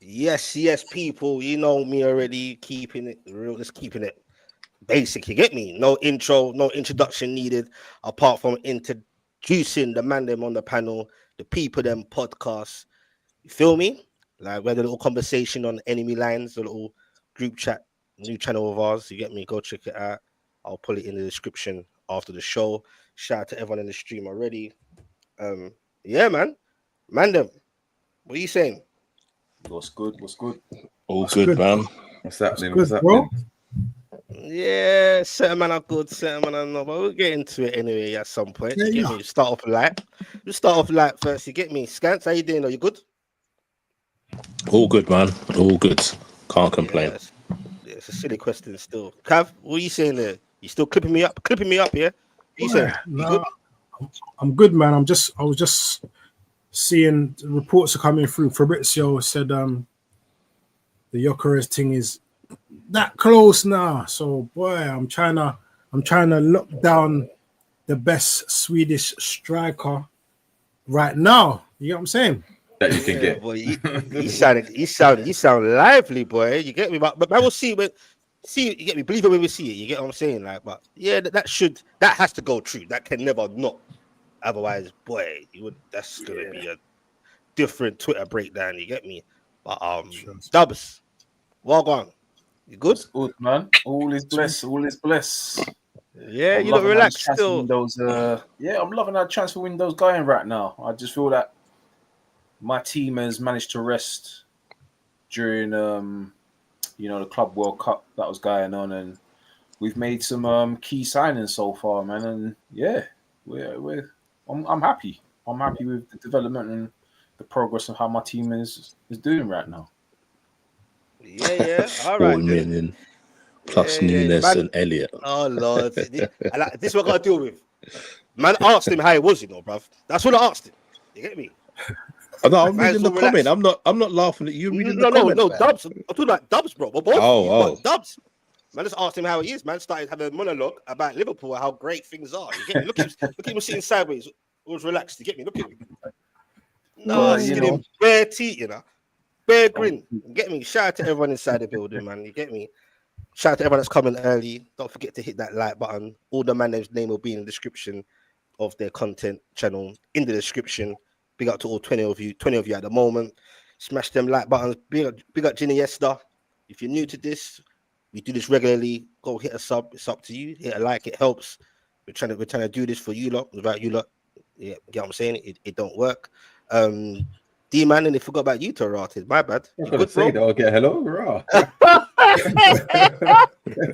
Yes, people. You know me already. Keeping it real, just keeping it basic. You get me? No intro, no introduction needed, apart from introducing the man them on the panel, the people them podcast. You feel me? Like we had a little conversation on enemy lines, a little group chat, new channel of ours. You get me? Go check it out. I'll put it in the description after the show. Shout out to everyone in the stream already. Um, yeah, man, them. What are you saying? What's good? What's good? All good, man. What's happening? Good, What's happening? Yeah, certain man are good, certain man are not, but we'll get into it anyway at some point. You get me? Start off light. You start off light first. You get me? Skants, how you doing? Are you good? All good, man. All good. Can't complain. Yeah, it's a silly question still. Cav, what are you saying there? You still clipping me up? Yeah? You saying? You good? I'm good, man. I was just seeing reports are coming through. Fabrizio said the Gyökeres thing is that close now. So boy, I'm trying to lock down the best Swedish striker right now. You get what I'm saying? That you can get. Boy, you sound lively, boy. You get me? But I will see when you get me. Believe it when we see it. You get what I'm saying? Like, but yeah, that has to go true. That can never not. Otherwise, boy, that's gonna be a different Twitter breakdown. You get me? But Dubz, well gone. You good? It's good, man. All is blessed. All is blessed. Yeah, you look relaxed still. Windows, I'm loving our transfer windows going right now. I just feel that my team has managed to rest during the Club World Cup that was going on, and we've made some key signings so far, man. And yeah, I'm happy. I'm happy with the development and the progress of how my team is doing right now. Yeah. All 4 right. million plus Nunes and Elliot. Oh Lord, this is what I gotta deal with. Man asked him how it was, bruv. That's what I asked him. You get me? No, I'm reading the comment. I'm not laughing at you. Reading the comment. No, Dubz. I'm talking about Dubz, bro. Oh. Dubz. Man, just asked him how he is. Man started having a monologue about Liverpool, how great things are. You get me? Look at him sitting sideways, always relaxed. You get me? Look at him. No, him bare teeth, bare grin. You get me? Shout out to everyone inside the building, man. You get me? Shout out to everyone that's coming early. Don't forget to hit that like button. All the man's name will be in the description of their content channel in the description. Big up to all 20 of you at the moment. Smash them like buttons. Big up Ginny Esther. If you're new to this, we do this regularly. Go hit a sub. It's up to you. Hit a like. It helps. We're trying to do this for you lot. Without you lot, yeah, get what I'm saying? It don't work. D-man, and they forgot about you, Tarated. My bad. I was going to say that. Okay, hello, raw.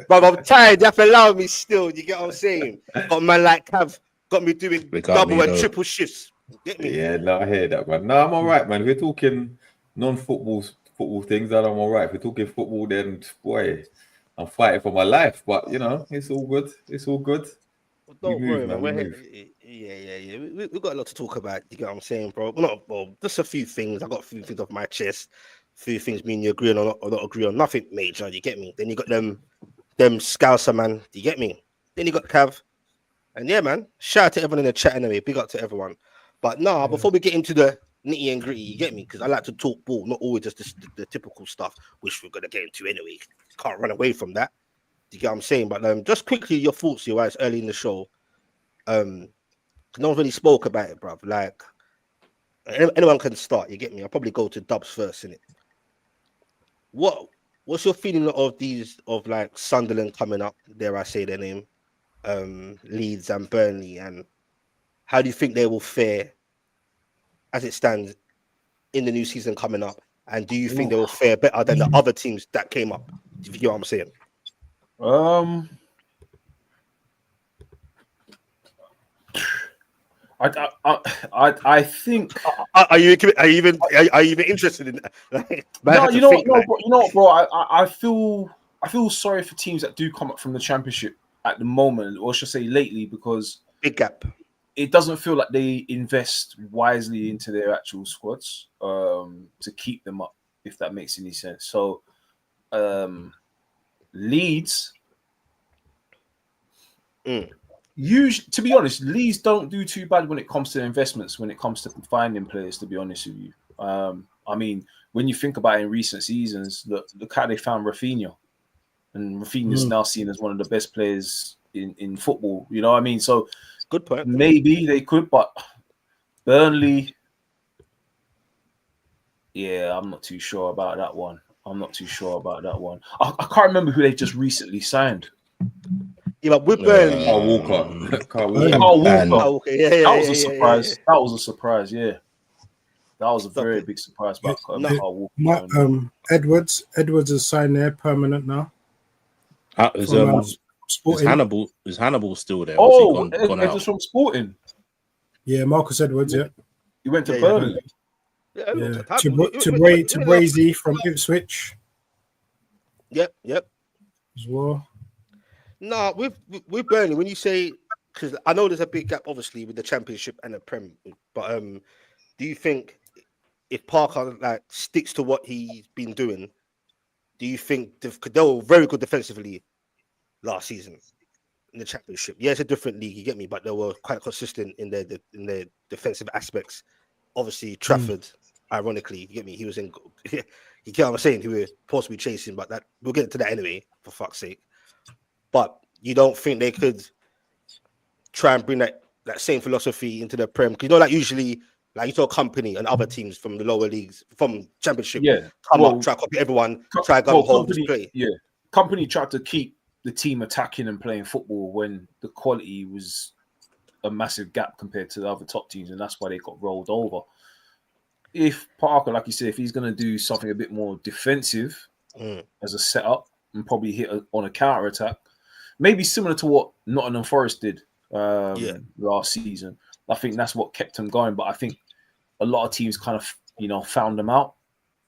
But I'm tired. You have to allow me still. You get what I'm saying? Got man like Cav got me doing double and triple shifts. Get me? Yeah, no, I hear that, man. No, I'm all right, man. If we're talking non-football things, then I'm all right. If we're talking football, then boy, I'm fighting for my life. But it's all good. It's all good. Well, don't worry, man. Yeah. We got a lot to talk about. You get what I'm saying, bro? Just a few things. I got a few things off my chest. A few things me and you agree on or not agree on. Nothing major. You get me? Then you got them Scouser, man. You get me? Then you got Cav. And yeah, man. Shout out to everyone in the chat anyway. Big up to everyone. But before we get into the nitty and gritty, you get me? Because I like to talk ball, not always just the typical stuff, which we're gonna get into anyway. Can't run away from that. You get what I'm saying? But just quickly, your thoughts here, while it's early in the show. No one really spoke about it, bruv. Like anyone can start. You get me? I'll probably go to Dubz first, innit? What's your feeling of like Sunderland coming up? Dare I say their name? Leeds and Burnley, and how do you think they will fare as it stands in the new season coming up? And do you think they will fare better than the other teams that came up? Do you know what I'm saying? I think. Are you even interested in that? Like, no, you know what, bro. I feel sorry for teams that do come up from the Championship at the moment, or should I say lately, because big gap. It doesn't feel like they invest wisely into their actual squads to keep them up, if that makes any sense. So, Leeds, usually, to be honest, Leeds don't do too bad when it comes to investments, when it comes to finding players, to be honest with you. I mean, when you think about it in recent seasons, look how they found Rafinha. And Rafinha's now seen as one of the best players in football. You know what I mean? So Good point. maybe they could, but Burnley, yeah, I'm not too sure about that one. I can't remember who they just recently signed. Yeah, but with Burnley, Carl Walker. Carl Walker. Carl Walker. oh, okay, yeah, That was a surprise. That was a surprise, yeah. That was a very big surprise about Carl Walker. Edwards is signed there permanent now. Is Sporting. Hannibal still there? Oh, gone Edwards from Sporting. Yeah, Marcus Edwards. Yeah, he went to Burnley. Yeah, Tabrazy from Ipswich. Yep. As well. No, with Burnley, when you say, because I know there's a big gap, obviously, with the Championship and the Prem, but do you think if Parker like sticks to what he's been doing, do you think they were very good defensively last season in the Championship? Yeah, it's a different league, you get me, but they were quite consistent in their defensive aspects. Obviously, Trafford, ironically, you get me, he was in. You get what I'm saying? He was supposed to be chasing, but that we'll get into that anyway, for fuck's sake. But you don't think they could try and bring that same philosophy into the Prem? Because you know, like usually, like you saw Company and other teams from the lower leagues, from Championship, come up, try to copy everyone, try to go home, just play. Yeah, Company tried to keep the team attacking and playing football when the quality was a massive gap compared to the other top teams, and that's why they got rolled over. If Parker, like you said, if he's going to do something a bit more defensive as a setup and probably hit on a counter attack, maybe similar to what Nottingham Forest did last season, I think that's what kept them going. But I think a lot of teams kind of, found them out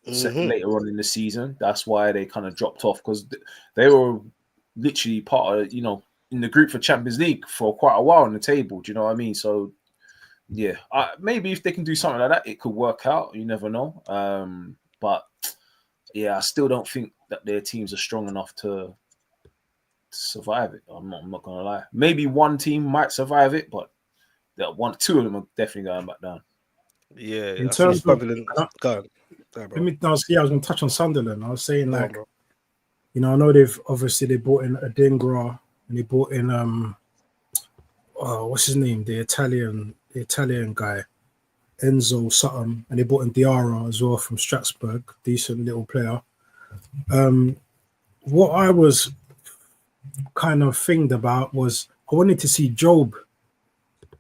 later on in the season. That's why they kind of dropped off, because they were literally part of, in the group for Champions League for quite a while on the table. Do you know what I mean? So, yeah, maybe if they can do something like that, it could work out. You never know. But, yeah, I still don't think that their teams are strong enough to survive it. I'm not going to lie. Maybe one team might survive it, but two of them are definitely going back down. Yeah. In terms of... Go on, bro. I was going to touch on Sunderland. I was saying, I know they brought in Adingra, and they brought in what's his name, the Italian guy, Enzo Sutton, and they brought in Diarra as well from Strasbourg, decent little player. What I was kind of thinking about was I wanted to see Jobe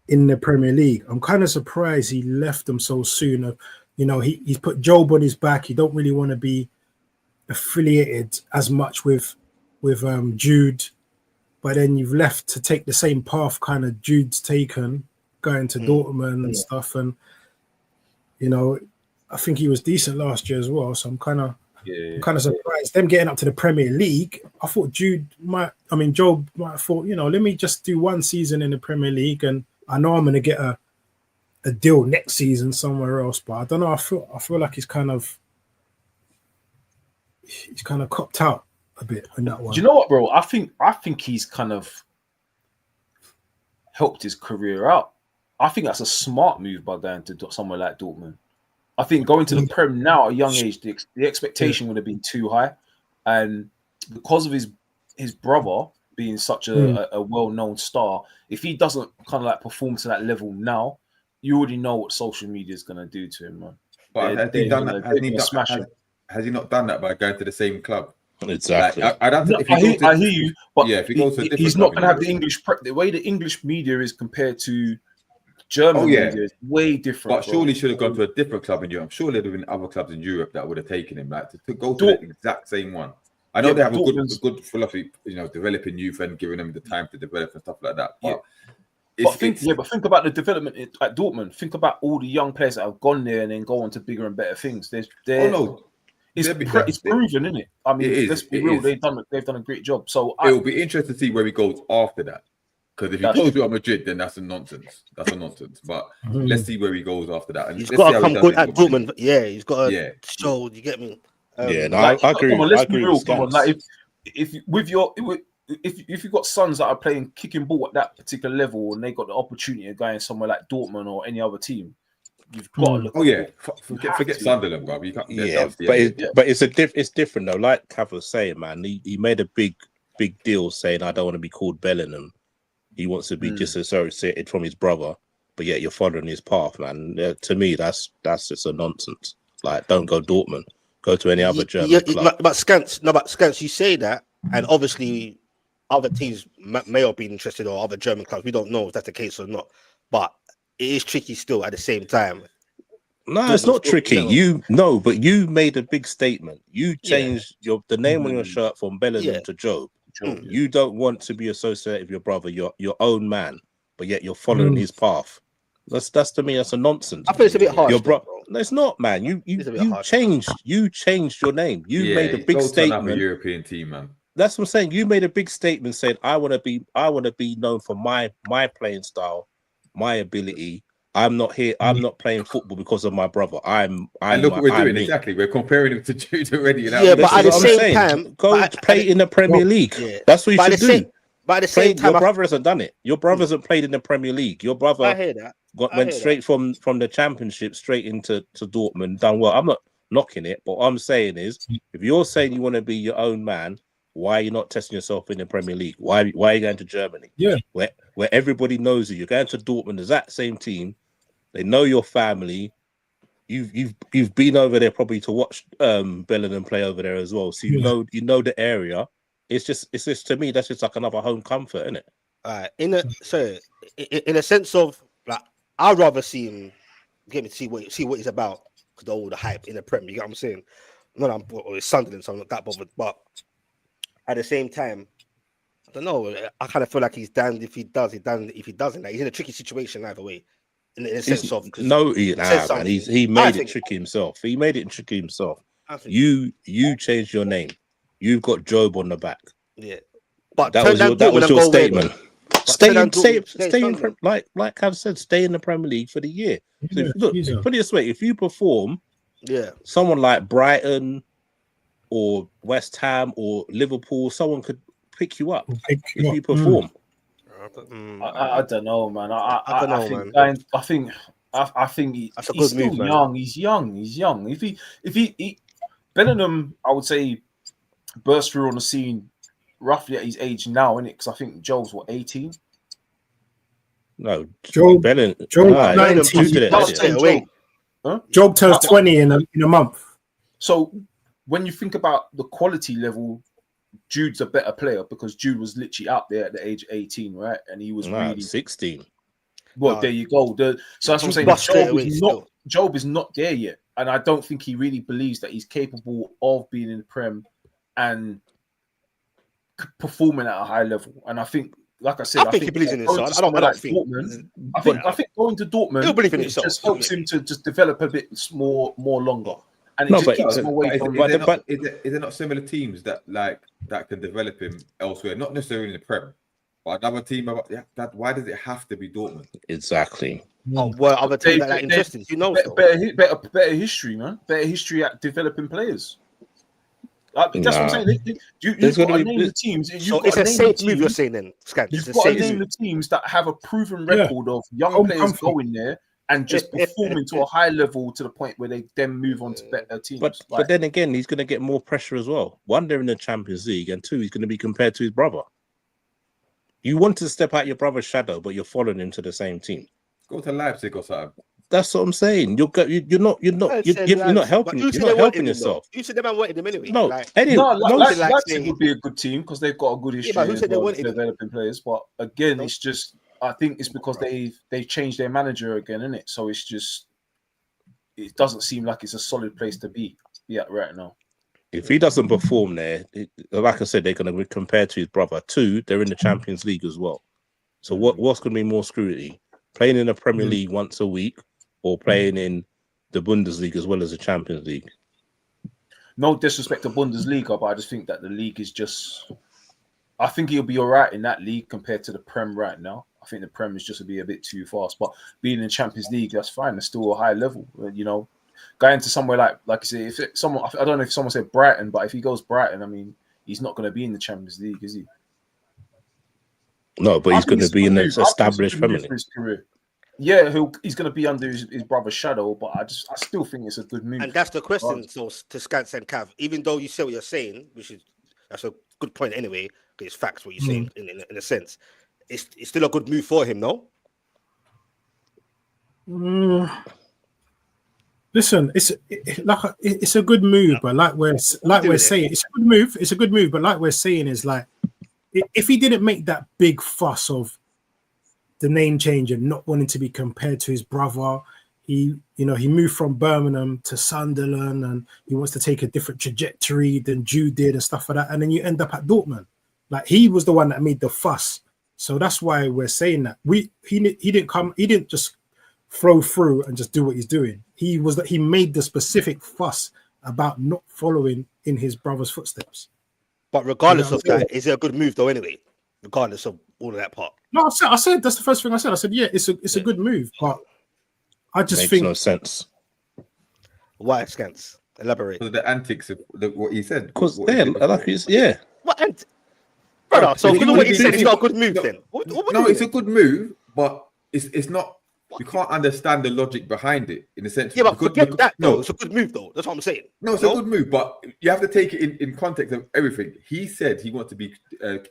in the Premier League. I'm kind of surprised he left them so soon. He's put Jobe on his back. He don't really want to be affiliated as much with Jude, but then you've left to take the same path kind of Jude's taken, going to Dortmund and stuff. And I think he was decent last year as well. So I'm kind of surprised them getting up to the Premier League. I thought Jobe might have thought, let me just do one season in the Premier League, and I know I'm going to get a deal next season somewhere else. But I don't know. I feel like he's kind of copped out a bit in that one. Do you know what, bro? I think he's kind of helped his career out. I think that's a smart move by going to somewhere like Dortmund. I think going to the Prem now at a young age, the expectation would have been too high, and because of his brother being such a well-known star, if he doesn't kind of like perform to that level now, you already know what social media is going to do to him, man. But has he done that? Has he not done that by going to the same club? Exactly. Like, I hear you, but if he goes to a different he's not going to have the English the way the English media is compared to German media is way different. But surely should have gone to a different club in Europe. I'm sure there'd have been other clubs in Europe that would have taken him, like to go to the exact same one. I know they have a good philosophy, developing youth and giving them the time to develop and stuff like that. But think about the development at Dortmund. Think about all the young players that have gone there and then go on to bigger and better things. It's proven, isn't it? I mean, let's be real. They've done a great job. So it will be interesting to see where he goes after that. Because if he goes to Madrid, then that's a nonsense. But let's see where he goes after that. And he's got to come good at Dortmund. Yeah, he's got to show. You get me? I agree. Let's be real. Come on, like if you've got sons that are kicking ball at that particular level, and they got the opportunity of going somewhere like Dortmund or any other team, You've got to look. Oh yeah, forget Sunderland, bro. You can't. Yeah, but it's different though. Like Cav was saying, man, he made a big deal saying, "I don't want to be called Bellingham." He wants to be disassociated from his brother, but yet you're following his path, man. To me, that's just a nonsense. Like, don't go Dortmund. Go to any other German club. But Skants, you say that, and obviously other teams may have been interested, or other German clubs. We don't know if that's the case or not. But it is tricky still at the same time. No, it's not tricky. But you made a big statement. You changed the name on your shirt from Bellingham to Jobe. You don't want to be associated with your brother, your own man, but yet you're following his path. That's to me, that's a nonsense. I feel it's a bit harsh. No, it's not, man. You changed your name. You made a big statement. Another European team, man. That's what I'm saying. You made a big statement saying, I want to be known for my playing style, my ability. I'm not playing football because of my brother. And look what we're doing. Exactly. We're comparing him to Jude already. Yeah, but at the same time, go play in the Premier League. Yeah. That's what you should do. But at the same time, your brother hasn't done it. Your brother hasn't played in the Premier League. Your brother went straight from the Championship straight into Dortmund, done well. I'm not knocking it, but what I'm saying is, if you're saying you want to be your own man, why are you not testing yourself in the Premier League? Why are you going to Germany? Yeah, where everybody knows you. You're going to Dortmund, is that same team. They know your family. You've been over there probably to watch Bellingham play over there as well. So you know the area. It's just to me that's just like another home comfort, isn't it? In a sense of like, I'd rather see him get me to see what he's about because all the hype in the Premier. You know what I'm saying? It's Sunderland, so I'm not that bothered. But at the same time, I don't know. I kind of feel like he's damned if he does, he's damned if he doesn't. Like, he's in a tricky situation either way. In a sense of man. He made it tricky himself. He made it tricky himself. You changed your name. You've got Jobe on the back. Yeah, but that was your statement. Stay in, like I've said, stay in the Premier League for the year. So look, put it this way: if you perform, someone like Brighton or West Ham or Liverpool, someone could pick you up if you perform. I don't know, man. I think that's a good he's move, still man. He's young. If he Bellingham, I would say, burst through on the scene roughly at his age now, innit? Because I think Joe's 18. No, Jobe 19. Jobe turns 20 in a month. So when you think about the quality level, Jude's a better player because Jude was literally out there at the age of 18, right? And he was really 16. Well, there you go. So that's what I'm saying. Jobe is not there yet. And I don't think he really believes that he's capable of being in the Prem and performing at a high level. And I think, like I said, I think he believes in himself. I don't think. I think going to Dortmund, he'll believe in himself. Just helps him to just develop a bit more longer. And keeps him away from. Is there not similar teams that can develop him elsewhere? Not necessarily in the Prem, but another team. Why does it have to be Dortmund? Exactly. Well, other teams that are interesting. You know, better history, man. Better history at developing players. That's what I'm saying. You've got to name the teams. So it's a safe move you're saying then, Skants. You've got to name the teams that have a proven record of young players going there and just performing to a high level to the point where they then move on to better teams. But then again, he's going to get more pressure as well. One, they're in the Champions League, and two, he's going to be compared to his brother. You want to step out your brother's shadow, but you're following him to the same team. Go to Leipzig or something. That's what I'm saying. You're not helping. You're not helping yourself. You said they man wanted him anyway. Leipzig would be a good team because they've got a good history who said they wanted developing players. But again, it's just I think it's because they've changed their manager again, isn't it? So it's just it doesn't seem like it's a solid place to be at right now. If he doesn't perform there, like I said, they're going to be compared to his brother. Two, they're in the Champions League as well. So what's going to be more scrutiny? Playing in the Premier League once a week or playing in the Bundesliga as well as the Champions League? No disrespect to Bundesliga, but I just think that the league is just... I think he'll be all right in that league compared to the Prem right now. I think the Prem is just a bit too fast. But being in the Champions League, that's fine. It's still a high level, you know. Going to somewhere like I say, I don't know if someone said Brighton, but if he goes Brighton, I mean, he's not going to be in the Champions League, is he? No, but he's going to be in the established Premier League. yeah, he's going to be under his brother's shadow, but I still think it's a good move. And that's the question. So to Skants and Cav, even though you say what you're saying, that's a good point anyway, because it's facts what you're saying in a sense. It's still a good move for him, no? Listen, it's a good move, but like we're saying, it's a good move. It's a good move, but like we're saying, is like if he didn't make that big fuss of the name change and not wanting to be compared to his brother, he moved from Birmingham to Sunderland, and he wants to take a different trajectory than Jude did and stuff like that, and then you end up at Dortmund. Like he was the one that made the fuss, so that's why we're saying that he didn't just flow through and just do what he's doing. He made the specific fuss about not following in his brother's footsteps. But regardless of that, is it a good move though? Anyway, regardless of all of that part. No, I said that's the first thing I said. I said, yeah, it's a good move, but I just think no sense. Why, Skants? Elaborate. Because the antics of what he said. Because yeah. What? Brother, so what he said, it's not a good move then. No, it's a good move, but it's not. We can't understand the logic behind it in a sense. Yeah, but forget that. No, it's a good move though. That's what I'm saying. No, it's a good move, but you have to take it in context of everything. He said he wants to be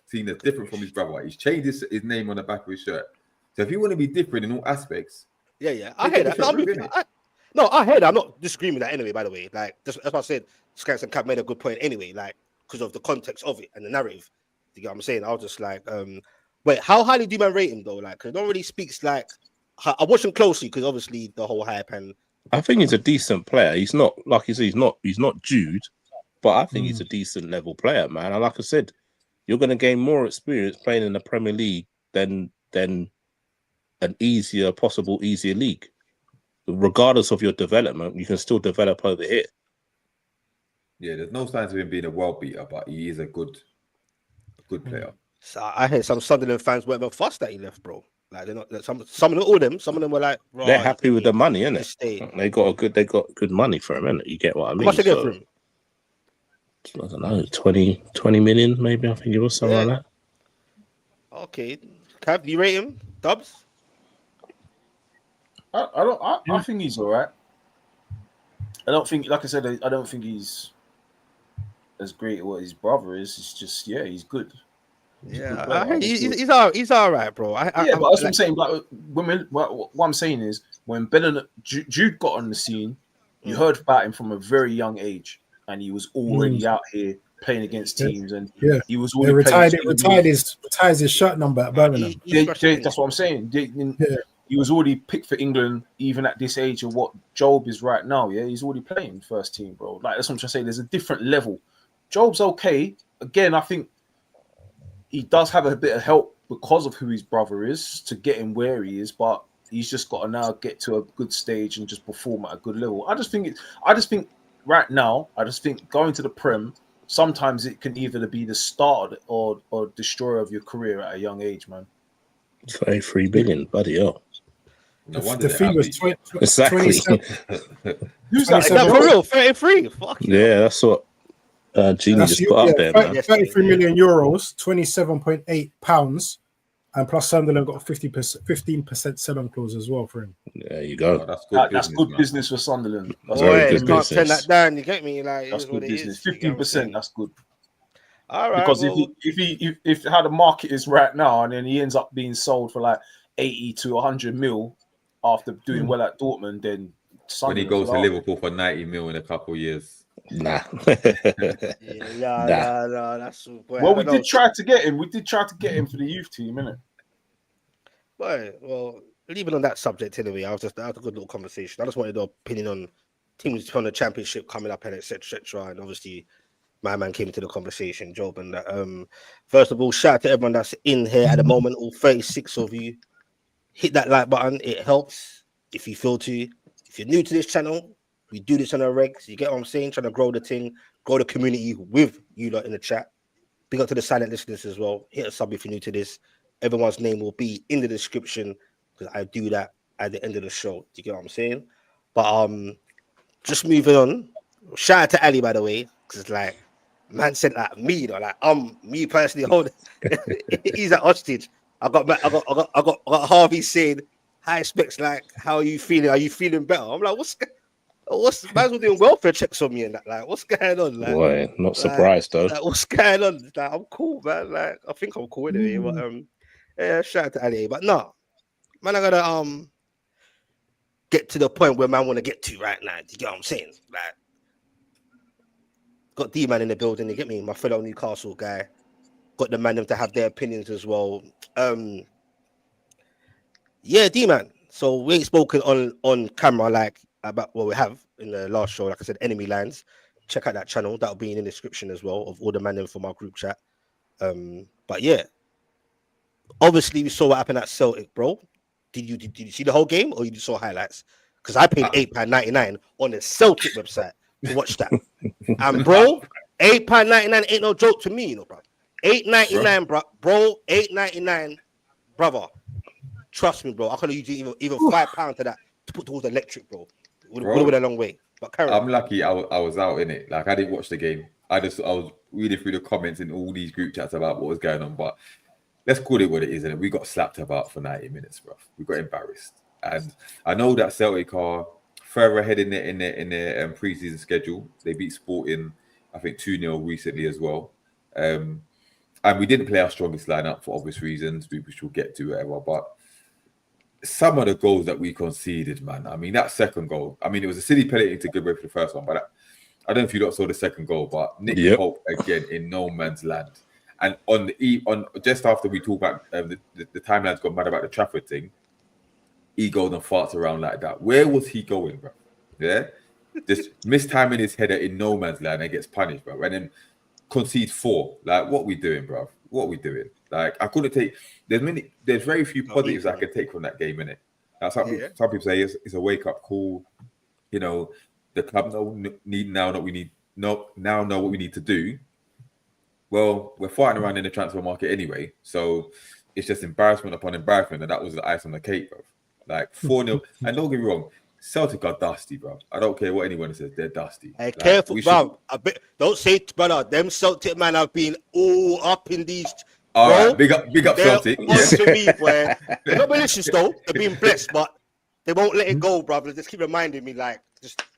seen as different from his brother. He's changed his name on the back of his shirt. So if you want to be different in all aspects, yeah, I hear that. I heard that. I'm not disagreeing with that anyway. By the way, like that's what I said. Skants and Cap made a good point anyway, like because of the context of it and the narrative. You get what I'm saying? I was just like, wait, how highly do man rate him though? Like, because it don't really speaks like. I watch him closely because obviously the whole hype and. I think he's a decent player. He's not like you said. He's not Jude, but I think he's a decent level player, man. And like I said, you're going to gain more experience playing in the Premier League than an easier league. Regardless of your development, you can still develop over here. Yeah, there's no signs of him being a world beater, but he is a good player. So I heard some Sunderland fans weren't fussed that he left, bro. Like they're not some of them were like they're happy with the money, innit? They got good money for him, innit? You get what I mean? How much they get for him? I don't know, 20 million, maybe. I think it was something like that. Okay, Cav, do you rate him, Dubz? I think he's all right. I don't think, like I said, I don't think he's as great as what his brother is. It's just, he's good. He's all right, bro. But that's what I'm saying. Like, what I'm saying is, when Jude got on the scene, you heard about him from a very young age, and he was already out here playing against teams, and he was already retires his shirt number at Birmingham. That's what I'm saying. He was already picked for England, even at this age of what Jobe is right now. Yeah, he's already playing first team, bro. Like that's what I'm trying to say. There's a different level. Jobe's okay. Again, I think he does have a bit of help because of who his brother is to get him where he is, but he's just got to now get to a good stage and just perform at a good level. I just think right now, going to the Prem, sometimes it can either be the start or destroyer of your career at a young age, man. 23 billion, bloody hell. No wonder the fee was 20, exactly. Who's that? Is that for real? 33? Fuck yeah, that's what Genie just put up there, man. 33 million euros, 27.8 pounds, and plus Sunderland got a 15% sell-on clause as well for him. There you go. Oh, that's good business for Sunderland. That's very good business. Turn that down. You get me? Like that's good business. 15%. That's good. All right. Because if how the market is right now, and then he ends up being sold for like 80 to 100 mil after doing well at Dortmund, then when he goes to Liverpool for 90 mil in a couple of years. Nah. No, that's well, we did try to get him. We did try to get him for the youth team, innit? Well, leaving on that subject anyway, I had a good little conversation. I just wanted the opinion on teams on the championship coming up and etc. And obviously, my man came into the conversation, Jobe. And first of all, shout out to everyone that's in here at the moment. All 36 of you, hit that like button. It helps if you feel to. If you're new to this channel, we do this on our regs. You get what I'm saying? Trying to grow the thing, grow the community with you lot in the chat. Big up to the silent listeners as well. Hit us up if you're new to this. Everyone's name will be in the description because I do that at the end of the show. Do you get what I'm saying? But just moving on. Shout out to Ali, by the way, because like man said like me, like me personally holding. He's at hostage. I got Harvey saying high specs. Like, how are you feeling? Are you feeling better? I'm like, what's man's doing welfare checks on me and that? Like, what's going on? Like, Boy, not surprised though. like, what's going on? Like, I'm cool, man. Like, I think I'm cool anyway. But yeah, shout out to Ali. But no, man, I gotta get to the point where man want to get to right now. Do you get what I'm saying? Like, got D-man in the building. You get me? My fellow Newcastle guy. Got the man them to have their opinions as well. Yeah, D-man. So we ain't spoken on camera like about what we have in the last show. Like I said, Enemy Lines. Check out that channel. That'll be in the description as well of all the man them from our group chat. But yeah, obviously we saw what happened at Celtic, bro. Did you see the whole game or you just saw highlights? Because I paid £8.99 on the Celtic website to watch that. And bro, £8.99 ain't no joke to me, you know, bro. $8.99, bro. $8.99, brother. Trust me, bro. I could have used even £5 to that to put towards electric, bro. It would have been a long way. But I'm lucky I was out in it. Like I didn't watch the game. I was reading through the comments in all these group chats about what was going on. But let's call it what it is. And we got slapped about for 90 minutes, bro. We got embarrassed. And I know that Celtic are further ahead in their preseason schedule. They beat Sporting, I think 2-0 recently as well. And we didn't play our strongest lineup for obvious reasons, which we'll get to, whatever. But some of the goals that we conceded, man. I mean, that second goal. I mean, it was a silly penalty to give away for the first one, but I don't know if you lot saw the second goal. But Nick Pope again in no man's land, and on just after we talk about the timeline's gone mad about the Trafford thing, he goes and farts around like that. Where was he going, bro? Yeah, just mistiming his header in no man's land and gets punished, bro. And then concede 4. Like, what we doing, bro? What we doing? Like, I couldn't take. There's very few positives I can take from that game, innit? Now, some people say it's a wake up call. You know, the club know what we need to do. Well, we're fighting around in the transfer market anyway, so it's just embarrassment upon embarrassment, and that was the ice on the cake, bro. Like 4-0, and don't get me wrong, Celtic are dusty, bro. I don't care what anyone says, they're dusty. Hey, like, careful, bro. Don't say, brother. Them Celtic man have been all up in these. All right, big up Celtic. To me, where they're not malicious though. They're being blessed, but they won't let it go, brother. They just keep reminding me, like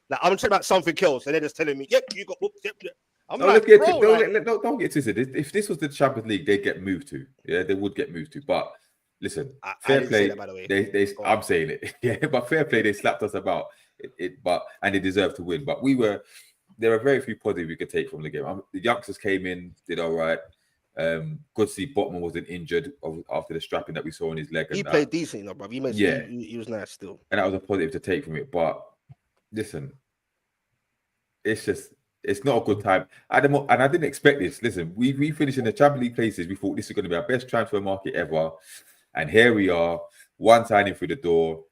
I'm talking about something else, and they're just telling me, "Yep, you got whooped." Yep. I'm like, don't get twisted. If this was the Champions League, they'd get moved to. Yeah, they would get moved to. But listen, fair play. That, by the way. I'm saying it. Yeah, but fair play. They slapped us about it, and they deserved to win. But there are very few positives we could take from the game. The youngsters came in, did all right. Good to see Botman wasn't injured after the strapping that we saw in his leg. He played decent, you know, bro. He was nice still. And that was a positive to take from it. But listen, it's not a good time. And I didn't expect this. Listen, we finished in the Champions League places. We thought this is going to be our best transfer market ever. And here we are, one signing through the door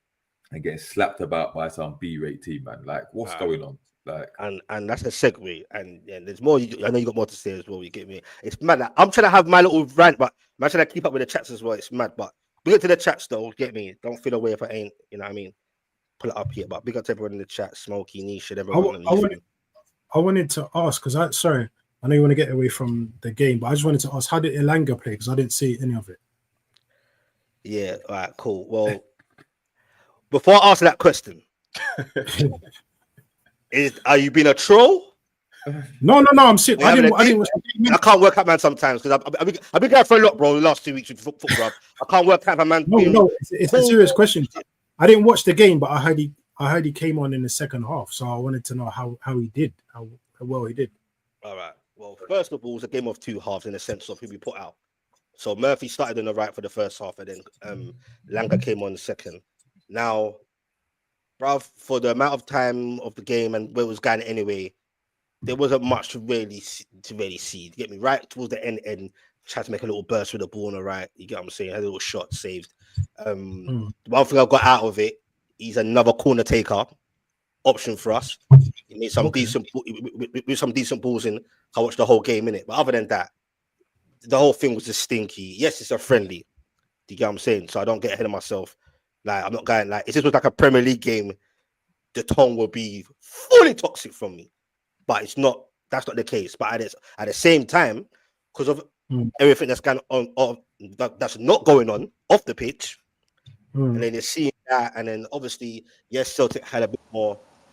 and getting slapped about by some B-rate team, man. Like, what's going on? Like, and that's a segue. And there's more. I know you got more to say as well. You get me? It's mad. Like, I'm trying to have my little rant, but I'm trying to keep up with the chats as well. It's mad. But big up to the chats, though. Get me? Don't feel away if I ain't. You know what I mean? Pull it up here. But big up to everyone in the chat. Smokey, Nisha, everyone. I wanted to ask because I know you want to get away from the game, but I just wanted to ask, how did Elanga play? Because I didn't see any of it. Yeah. All right. Cool. Well, before I answer that question. Are you being a troll? No. I'm sitting. I didn't watch the game. I can't work out, man. Sometimes because I've been going for a lot, bro. The last 2 weeks with football, I can't work out, man. No. It's a serious question. I didn't watch the game, but I heard he came on in the second half, so I wanted to know how he did, how well he did. All right. Well, first of all, it's a game of two halves in the sense of who we put out. So Murphy started on the right for the first half, and then Langa came on the second. Now, bruv, for the amount of time of the game and where it was going anyway, there wasn't much to really see. You get me? Right towards the end, tried to make a little burst with the ball on the right. You get what I'm saying? Had a little shot saved. One thing I got out of it, he's another corner taker option for us. He made some decent balls in. I watched the whole game in it, but other than that, the whole thing was just stinky. Yes, it's a friendly. Do you get what I'm saying? So I don't get ahead of myself. Like, I'm not going like, if this was like a Premier League game, the tone will be fully toxic from me. But it's not, that's not the case. But at the same time, because of everything that's going on, that's not going on off the pitch, And then you're seeing that, and then obviously, yes, Celtic had a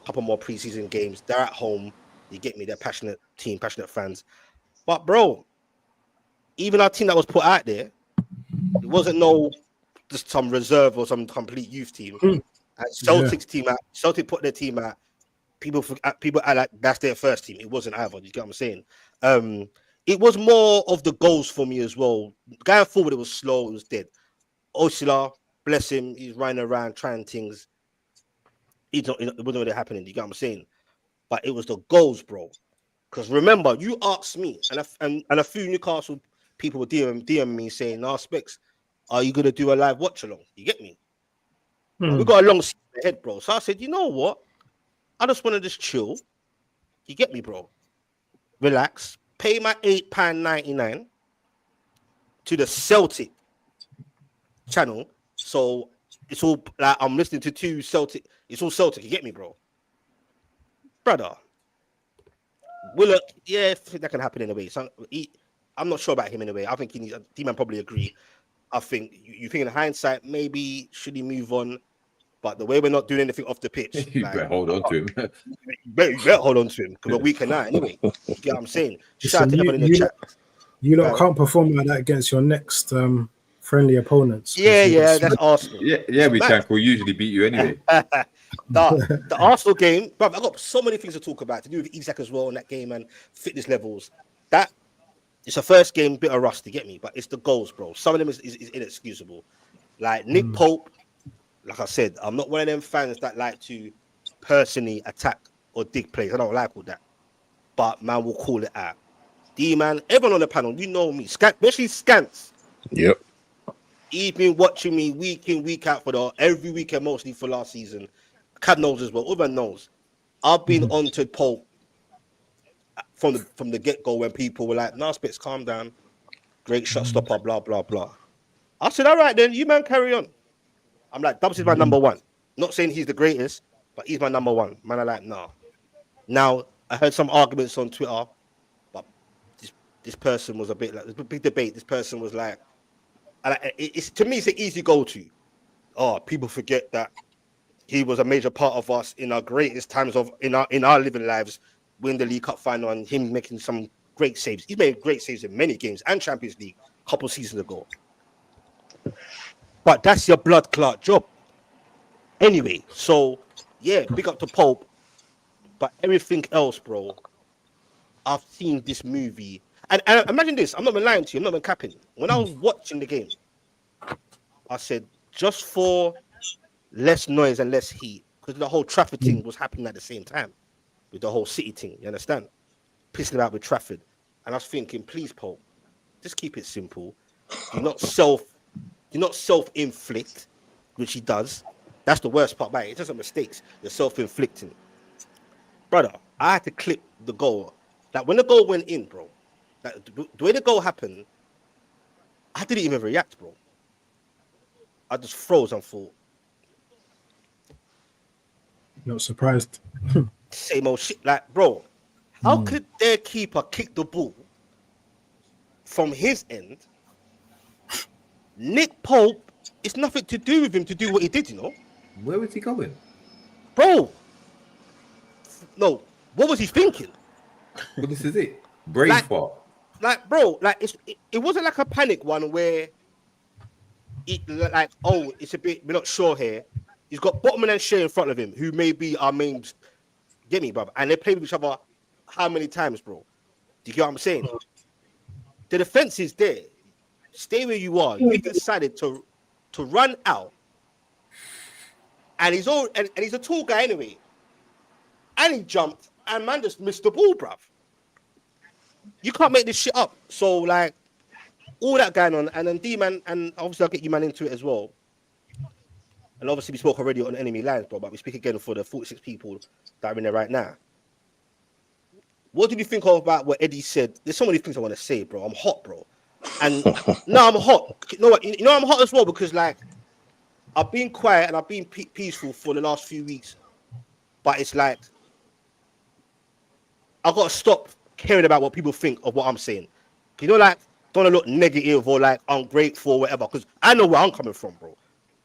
couple more preseason games. They're at home. You get me? They're passionate team, passionate fans. But bro, even our team that was put out there, it wasn't just some reserve or some complete youth team. And Celtic put their team out. People act like that's their first team. It wasn't either. You get what I'm saying? It was more of the goals for me as well. Going forward, it was slow. It was dead. Osila, bless him, he's running around trying things. It wasn't really happening. You get what I'm saying? But it was the goals, bro. Because remember, you asked me, and a few Newcastle people were DM me saying, "Nah, Specs, are you gonna do a live watch along?" You get me? We got a long season ahead, bro. So I said, you know what? I just want to just chill. You get me, bro? Relax. Pay my £8.99 to the Celtic channel. So it's all like I'm listening to two Celtic. It's all Celtic. You get me, bro? Brother. Willock, yeah, I think that can happen in a way. So I'm not sure about him in a way. I think D-Man probably agree. I think you think in hindsight, maybe should he move on? But the way we're not doing anything off the pitch, you better hold on to him. you better hold on to him because we're weaker now anyway. You get what I'm saying? Shout out to everyone in the chat. You lot can't perform like that against your next friendly opponents. Yeah, that's Arsenal. Yeah, we can. We'll usually beat you anyway. The Arsenal game, bro, I've got so many things to talk about to do with Isak as well in that game and fitness levels. That it's a first game, bit of rust to get me, but it's the goals, bro. Some of them is inexcusable. Like Nick Pope, like I said, I'm not one of them fans that like to personally attack or dig plays. I don't like all that. But man, we'll call it out. D-Man, everyone on the panel, you know me, especially Skants. Yep. He's been watching me week in, week out every weekend, mostly for last season. Cad knows as well. Everyone knows. I've been on to Pope from the get-go when people were like, "Nah, Spitz, calm down. Great shot stopper, blah, blah, blah." I said, all right, then, you man carry on. I'm like, Dubz is my number one. Not saying he's the greatest, but he's my number one. Man, I like, nah. Now, I heard some arguments on Twitter, but this person was a bit like, there's a big debate. This person was like, to me, it's an easy go-to. Oh, people forget that he was a major part of us in our greatest times in our living lives, win the League Cup final and him making some great saves. He's made great saves in many games and Champions League a couple seasons ago. But that's your blood clot job. Anyway, so yeah, big up to Pope. But everything else, bro, I've seen this movie. And imagine this, I'm not even lying to you, I'm not even capping. When I was watching the game, I said, just for less noise and less heat, because the whole Trafford thing was happening at the same time with the whole City thing, you understand? Pissing about with Trafford. And I was thinking, please, Pope, just keep it simple. Do not self-inflict, which he does. That's the worst part about it. It's just mistakes. You're self-inflicting. Brother, I had to clip the goal. Like when the goal went in, bro, like, the way the goal happened, I didn't even react, bro. I just froze and thought. Not surprised. Same old shit. Like, bro, how could their keeper kick the ball from his end? Nick Pope, it's nothing to do with him to do what he did, you know? Where was he going? Bro, no, what was he thinking? But this is it. Brain fart. Like, bro, like it wasn't like a panic one where it's a bit, we're not sure here. He's got Botman and Shea in front of him, who may be our main, get me, brother. And they play with each other how many times, bro? Do you get what I'm saying? The defense is there. Stay where you are. You decided to run out. And he's a tall guy anyway. And he jumped, and man just missed the ball, bruv. You can't make this shit up. So, like, all that going on, and then D-Man, and obviously I'll get you man into it as well. And obviously we spoke already on enemy lines, bro, but we speak again for the 46 people that are in there right now. What did you think about what Eddie said? There's so many things I want to say, bro. I'm hot, bro. And no, I'm hot. You know what? You know I'm hot as well because, like, I've been quiet and I've been peaceful for the last few weeks. But it's like, I've got to stop caring about what people think of what I'm saying. You know, like, don't want to look negative or, like, ungrateful or whatever, because I know where I'm coming from, bro.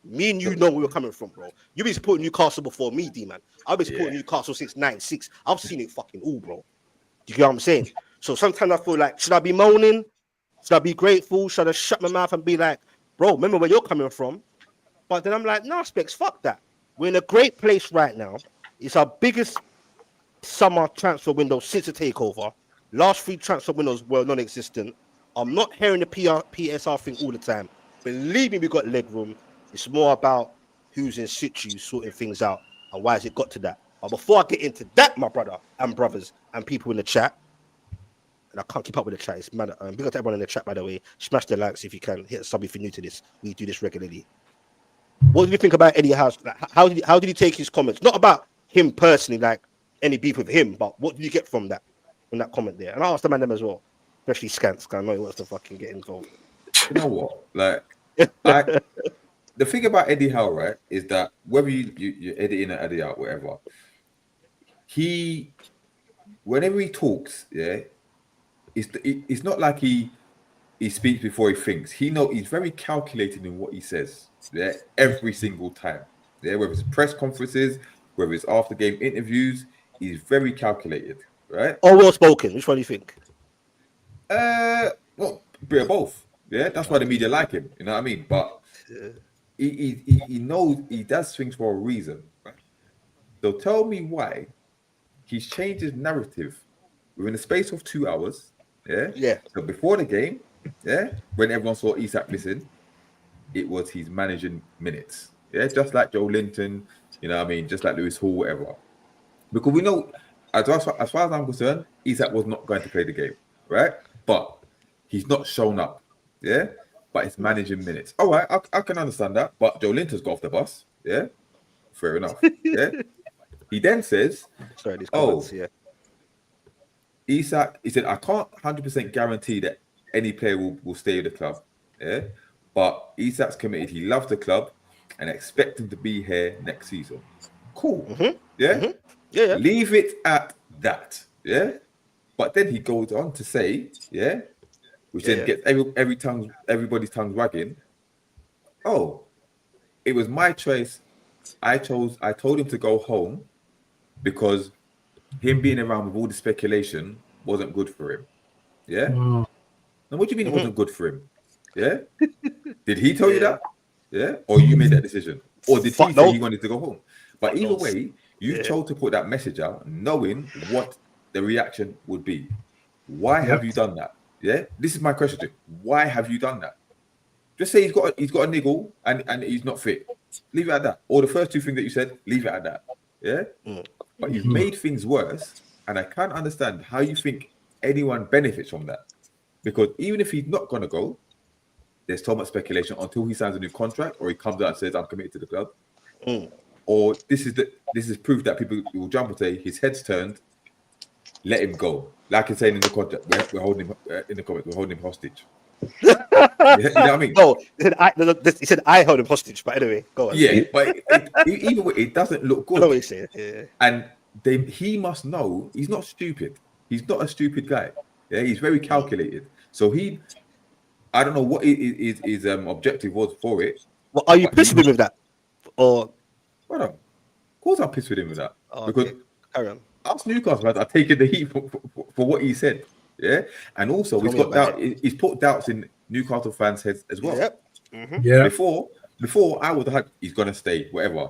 Me and you know where we're coming from, bro. You've been supporting Newcastle before me, D-man. I've been supporting Newcastle since 96. I've seen it fucking all, bro. Do you get what I'm saying? So sometimes I feel like, should I be moaning? Should I be grateful? Should I shut my mouth and be like, bro, remember where you're coming from? But then I'm like, nah, Specs, fuck that. We're in a great place right now. It's our biggest summer transfer window since the takeover. Last 3 transfer windows were non-existent. I'm not hearing the PSR thing all the time. Believe me, we got leg room. It's more about who's in situ sorting things out and why has it got to that. But before I get into that, my brother and brothers and people in the chat, and I can't keep up with the chat. It's mad. Big up to everyone in the chat, by the way. Smash the likes if you can. Hit a sub if you're new to this. We do this regularly. What do you think about Eddie Howe's? Like, how did he take his comments? Not about him personally, like any beef with him, but what did you get from that comment there? And I asked the man them as well, especially Skants, because I know he wants to fucking get involved. You know what? Like, the thing about Eddie Howe, right, is that whether you edit in or edit out, whatever, whenever he talks, it's not like he speaks before he thinks. He's very calculated in what he says. Yeah, every single time. Yeah, whether it's press conferences, whether it's after game interviews, he's very calculated, right? Or well spoken. Which one do you think? Well, bit of both. Yeah, that's why the media like him. You know what I mean? But he knows he does things for a reason. Right? So tell me why he's changed his narrative within the space of 2 hours. Yeah. So before the game, when everyone saw Isak missing, it was his managing minutes. Yeah, just like Joe Linton, you know what I mean, just like Lewis Hall, whatever. Because we know, as far as I'm concerned, Isak was not going to play the game, right? But he's not shown up, but it's managing minutes. All right, I can understand that. But Joe Linton's got off the bus, fair enough. He then says, Isak, he said, I can't 100% guarantee that any player will stay with the club, but Isak's committed. He loves the club and expect him to be here next season. Cool. Yeah. Leave it at that. Yeah. But then he goes on to say, which then gets everybody's tongue wagging. Oh, it was my choice. I told him to go home because him being around with all the speculation wasn't good for him. Yeah. Now, what do you mean it wasn't good for him? Yeah. Did he tell you that? Yeah. Or you made that decision? Or did he say he wanted to go home? But either way, you chose to put that message out knowing what the reaction would be. Why have you done that? Yeah. This is my question to you. Why have you done that? Just say he's got a niggle and he's not fit. Leave it at that. Or the first 2 things that you said, leave it at that. Yeah. But you've made things worse, and I can't understand how you think anyone benefits from that. Because even if he's not gonna go, there's so much speculation until he signs a new contract or he comes out and says, I'm committed to the club. Or this is proof that people will jump and say his head's turned, let him go. Like it's saying in the contract, we're holding him in the comments, we're holding him hostage. You know what I mean? No, he said I held him hostage, but anyway, go on. Yeah, but either way, it doesn't look good. I know what he's saying. Yeah. And he must know he's not stupid. He's not a stupid guy. Yeah, he's very calculated. So I don't know what his objective was for it. Well, are you pissed with him with that? Or of course I'm pissed with him with that. Because carry on. Us Newcastle fans are taking the heat for what he said. Yeah. And also he's put doubts in Newcastle fans' heads as well. Yeah. Before I would have had he's gonna stay, whatever.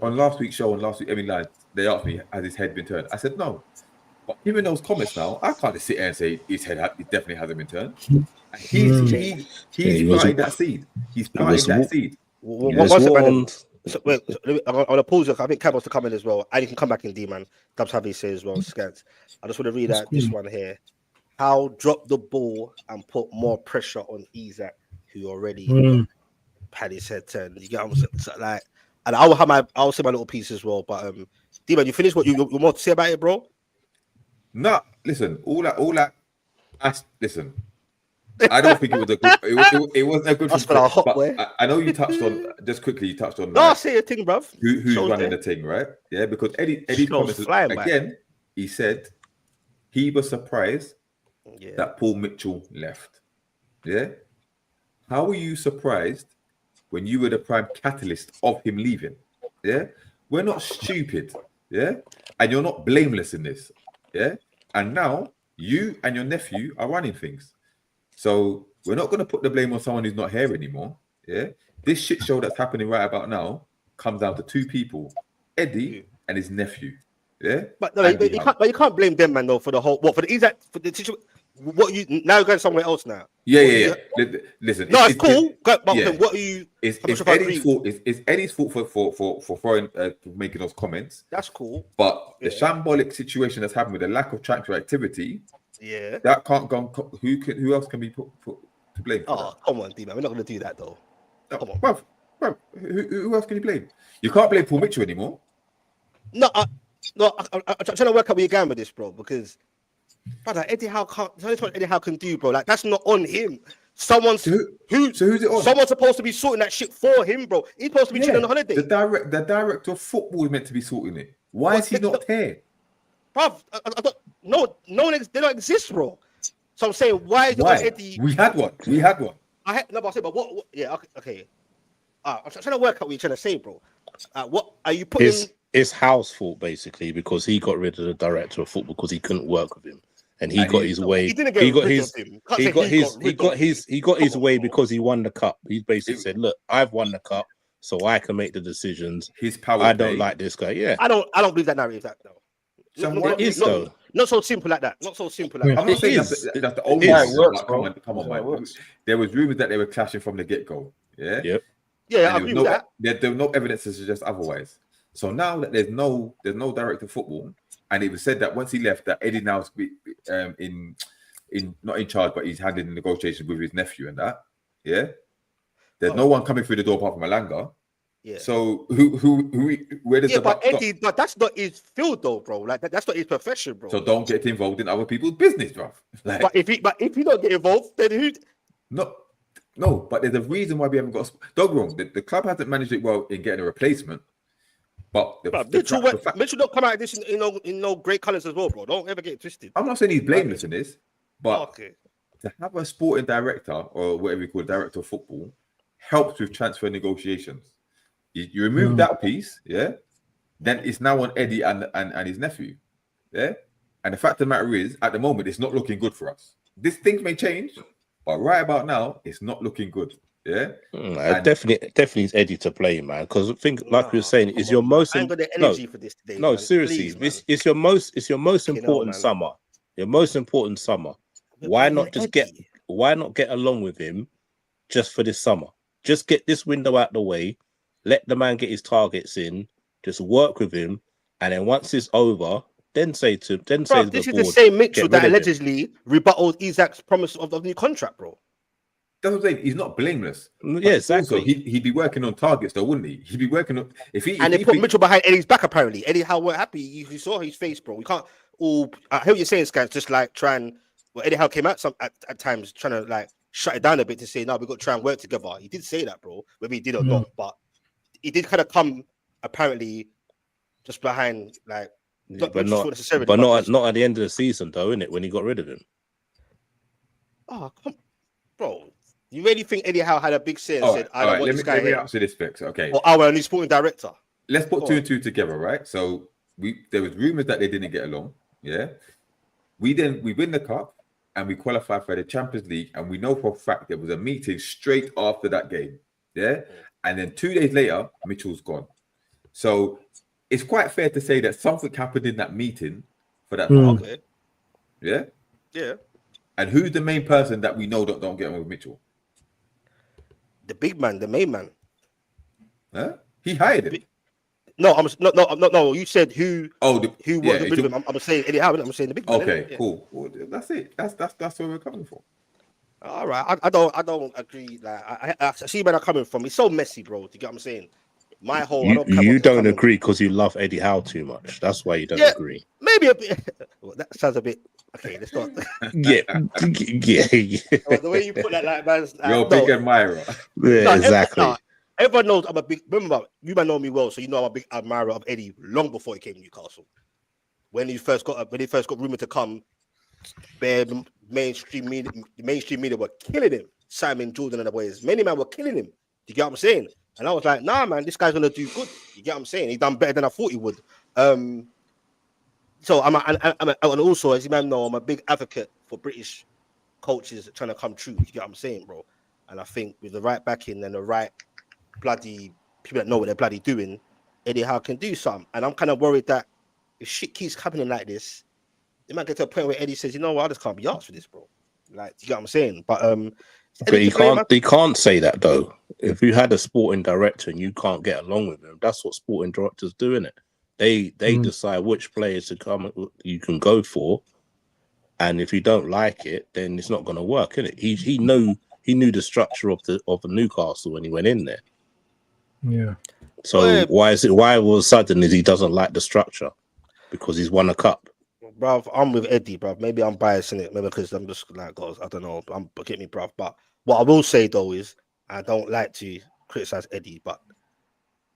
On last week's show, they asked me, has his head been turned? I said no. But given those comments now, I can't just sit here and say his head it definitely hasn't been turned. He's planting that seed. He's planting that seed. Wait, I'm gonna pause. I think Cam wants to come in as well, and you can come back in, D-man. Dubz have he say as well, Skants. I just want to read out this one here. How drop the ball and put more pressure on Isak, who already had his head turned. You get what I'm saying? Like, and I'll say my little piece as well. But D-man, you finished what you want to say about it, bro? No, listen. All that. Listen. I don't think it was a good. It wasn't a good. I know you touched on just quickly. You touched on. No, say a thing, bruv. Who's running the thing, right? Yeah, because Eddie comments again. He said he was surprised that Paul Mitchell left. Yeah, how were you surprised when you were the prime catalyst of him leaving. Yeah, we're not stupid. Yeah, and you're not blameless in this. Yeah, and now you and your nephew are running things. So we're not going to put the blame on someone who's not here anymore. Yeah, this shit show that's happening right about now comes down to two people, Eddie and his nephew. Yeah, but you can't blame them, man. Though for the whole for the situation. What you now you're going somewhere else now? Yeah. Listen, no, it's cool. But yeah. what are you? It's Eddie's fault. It's Eddie's fault for throwing for making those comments. That's cool. But the shambolic situation that's happened with the lack of transfer activity, that can't go. Who else can be put to blame? For come on, D-man. We're not going to do that though. Come on, bro. Who else can you blame? You can't blame Paul Mitchell anymore. No, I'm trying to work out where you're going with this, bro, because. Brother, Eddie Howe can't. That's what Eddie Howe can do, bro. Like that's not on him. Who's it on? Someone's supposed to be sorting that shit for him, bro. He's supposed to be chilling on holiday. The director of football is meant to be sorting it. Why is he not here? Bro, they don't exist, bro. So I'm saying, why is Eddie? We had one. But I said, but what? Yeah, okay. I'm trying to work out what you're trying to say, bro. What are you putting? It's Howe's fault basically because he got rid of the director of football because he couldn't work with him. And he got his way. He got his way because he won the cup. He basically said, "Look, I've won the cup, so I can make the decisions." His power. I don't like this guy. Yeah, I don't believe that narrative. That though. So it is though. Not so simple like that. Not so simple like that. I'm not saying that's the only way it works. Come on, man. There was rumors that they were clashing from the get-go. Yeah. Yep. Yeah, I agree with that. There was no evidence to suggest otherwise. So now that there's no director of football. And it was said that once he left, that Eddie now in not in charge, but he's handling the negotiations with his nephew and that. Yeah, there's no one coming through the door apart from Alanga. Yeah. So where does the buck stop? Eddie, but that's not his field though, bro. Like that's not his profession, bro. So don't get involved in other people's business, bro. Like, but if he don't get involved, then who? No. But there's a reason why we haven't got. Don't get wrong. The club hasn't managed it well in getting a replacement. But Mitchell don't come out of this in no great colours as well, bro. Don't ever get it twisted. I'm not saying he's blameless in this, but to have a sporting director or whatever you call it, director of football helps with transfer negotiations. You remove that piece, yeah, then it's now on Eddie and his nephew, yeah. And the fact of the matter is, at the moment, it's not looking good for us. These things may change, but right about now, it's not looking good. Yeah, definitely it's Eddie to play, man. Because I think, like we were saying, is your most. I ain't got the energy for this today. No, man. seriously, Please, it's your most important summer. Your most important summer. Why not get along with him just for this summer? Just get this window out the way. Let the man get his targets in. Just work with him, and then once it's over, then say to the board, this is the same Mitchell that allegedly rebutted Isak's promise of the new contract, bro. That's what I'm saying. He's not blameless. Yeah, exactly. Also, he'd be working on targets, though, wouldn't he? He'd be working on they put Mitchell behind Eddie's back. Apparently, Eddie Howe weren't happy. You saw his face, bro. We can't all. I hear what you're saying, Skants. Just like trying. Well, Eddie Howe came out at times trying to like shut it down a bit to say, "No, we got to try and work together." He did say that, bro. Whether he did or not, but he did kind of come apparently just behind, like, but not at the end of the season, though, innit? When he got rid of him. Oh, come, bro. You really think Eddie Howe had a big say and said, "I don't want this guy"? Let me answer this, Bex. Okay. Or our new sporting director. Let's put two and two together, right? So there was rumors that they didn't get along. Yeah. We win the cup and we qualify for the Champions League, and we know for a fact there was a meeting straight after that game. Yeah. And then 2 days later, Mitchell's gone. So it's quite fair to say that something happened in that meeting for that. Okay. Yeah. Yeah. And who's the main person that we know don't get on with Mitchell? The big man, the main man. Huh? He hired him. No. You said who? Who was rid of him? I'm saying Eddie Howe. I'm saying the big man. Okay, cool. Well, that's it. That's where we're coming from. All right. I don't agree. Like I see where they're coming from. It's so messy, bro. Do you get what I'm saying? My whole. You don't agree because you love Eddie Howe too much. That's why you don't agree. Maybe a bit. Well, that sounds a bit. Okay, let's not. Yeah. The way you put that, like, man. You're a big admirer. Yeah, exactly. Everyone knows I'm a big. Remember, you might know me well, so you know I'm a big admirer of Eddie long before he came to Newcastle. When he first got rumored to come, the mainstream media were killing him. Simon Jordan and the boys, many men were killing him. you get what I'm saying? And I was like, nah, man, this guy's gonna do good. You get what I'm saying? He done better than I thought he would. So and also, as you might know, I'm a big advocate for British coaches trying to come true. You get what I'm saying, bro? And I think with the right backing and the right bloody people that know what they're bloody doing, Eddie Howe can do something. And I'm kind of worried that if shit keeps happening like this, it might get to a point where Eddie says, you know what, I just can't be asked for this, bro. Like, you get what I'm saying? But he can't say that though. If you had a sporting director and you can't get along with him, that's what sporting directors do, innit? They decide which players to come you can go for, and if you don't like it, then it's not going to work, innit? He knew the structure of the Newcastle when he went in there. Yeah. So why all of a sudden is he doesn't like the structure? Because he's won a cup. Bruv, I'm with Eddie, bruv. Maybe I'm biasing it, maybe because I'm just like, God, I don't know. Get me, bruv. But what I will say though is, I don't like to criticize Eddie, but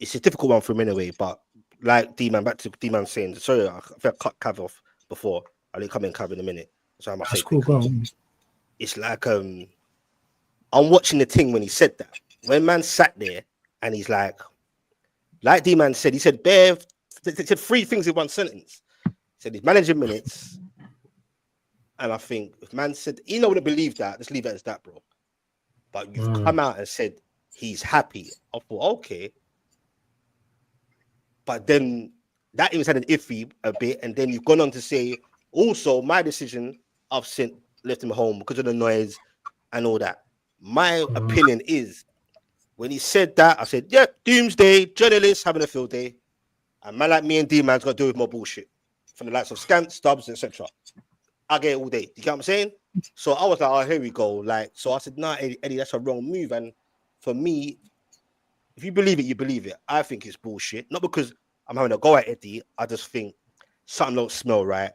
it's a difficult one for him anyway. But like D-Man, back to D-Man saying, sorry, I cut Cav off before. I'll come in Cav in a minute. So I must say, cool, it's like I'm watching the thing when he said that. When man sat there and he's like D-Man said, he said, Bev, they said three things in one sentence. He said he's managing minutes. And I think if man said, he wouldn't believe that, just leave it as that, bro. But you've come out and said he's happy. I thought, okay. But then that even had an iffy a bit. And then you've gone on to say, also, my decision, I've left him home because of the noise and all that. My opinion is, when he said that, I said, yeah, doomsday, journalists having a field day. And man like me and D-Man's got to do with more bullshit. From the likes of Skants, Dubz, etc. I get it all day. You get what I'm saying? So I was like, oh, here we go. Like, so I said, nah, Eddie, that's a wrong move. And for me, if you believe it, you believe it. I think it's bullshit. Not because I'm having a go at Eddie. I just think something don't smell right.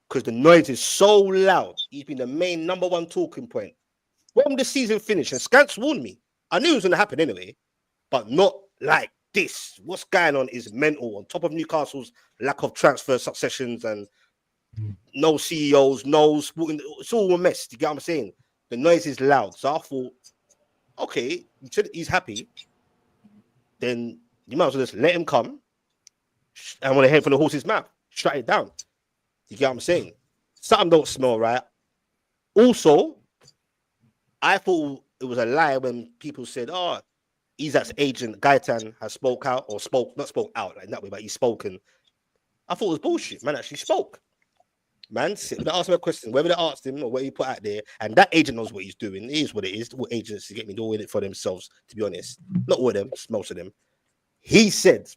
Because the noise is so loud. He's been the main number one talking point. When the season finished, and Skants warned me, I knew it was going to happen anyway, but not like this. What's going on is mental. On top of Newcastle's lack of transfer successions and no CEOs, no sporting, it's all a mess. You get what I'm saying? The noise is loud. So I thought, okay, he's happy. Then you might as well just let him come. And when I head from the horse's mouth, shut it down. You get what I'm saying? Something don't smell right. Also, I thought it was a lie when people said, oh, Isak's agent, Gaitan, has not spoke out like that way, but he's spoken. I thought it was bullshit. Man actually spoke. Man, they asked him a question, whether they asked him or what he put out there, and that agent knows what he's doing. It is what it is. All agents get me doing it for themselves, to be honest. Not all of them, most of them. He said,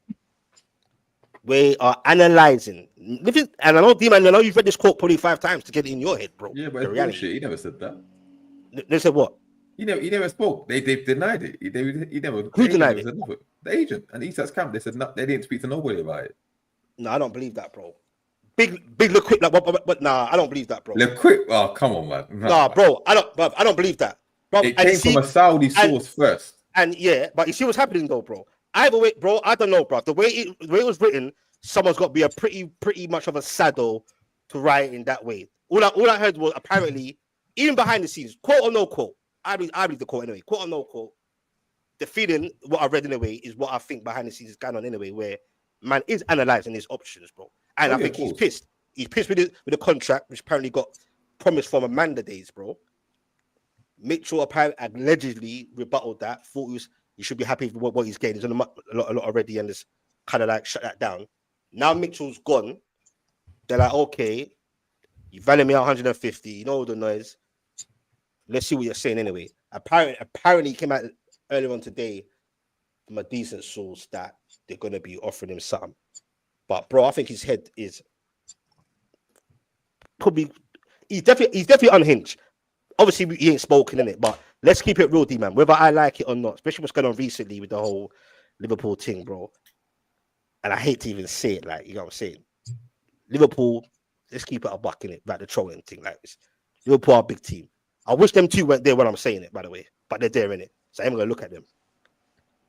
we are analyzing. And I know, D-Man, I know you've read this quote probably 5 times to get it in your head, bro. Yeah, but it's bullshit. He never said that. They said what? He never spoke. They denied it. He never. Who denied it? The agent and Isak's camp. They said no, they didn't speak to nobody about it. No, I don't believe that, bro. Big liquid, like, but nah, I don't believe that, bro. Liquid? Oh, come on, man. Nah, bro, I don't believe that. Bro, it came from a Saudi source first. And yeah, but you see what's happening though, bro. Either way, bro, I don't know, bro. The way it was written, someone's got to be a pretty much of a saddle to write in that way. All I heard was apparently, even behind the scenes, quote or no quote. I believe the quote anyway. Quote or no quote. The feeling, what I read anyway, is what I think behind the scenes is going on anyway, where man is analysing his options, bro. And I think he's pissed. He's pissed with the contract, which apparently got promised from Amanda days, bro. Mitchell apparently allegedly rebutted that. Thought he should be happy with what he's getting. He's on a lot already, and just kind of like shut that down. Now Mitchell's gone. They're like, okay, you value me 150. You know the noise. Let's see what you're saying anyway. Apparently, he came out earlier on today from a decent source that they're going to be offering him something. But bro, I think his head is probably he's definitely unhinged. Obviously, he ain't spoken in it, but let's keep it real, D-Man. Whether I like it or not, especially what's going on recently with the whole Liverpool thing, bro. And I hate to even say it, like, you know what I'm saying. Liverpool, let's keep it a buck in it, like the trolling thing, like this. Liverpool are a big team. I wish them two weren't there when I'm saying it, by the way, but they're there in it, so I'm gonna look at them.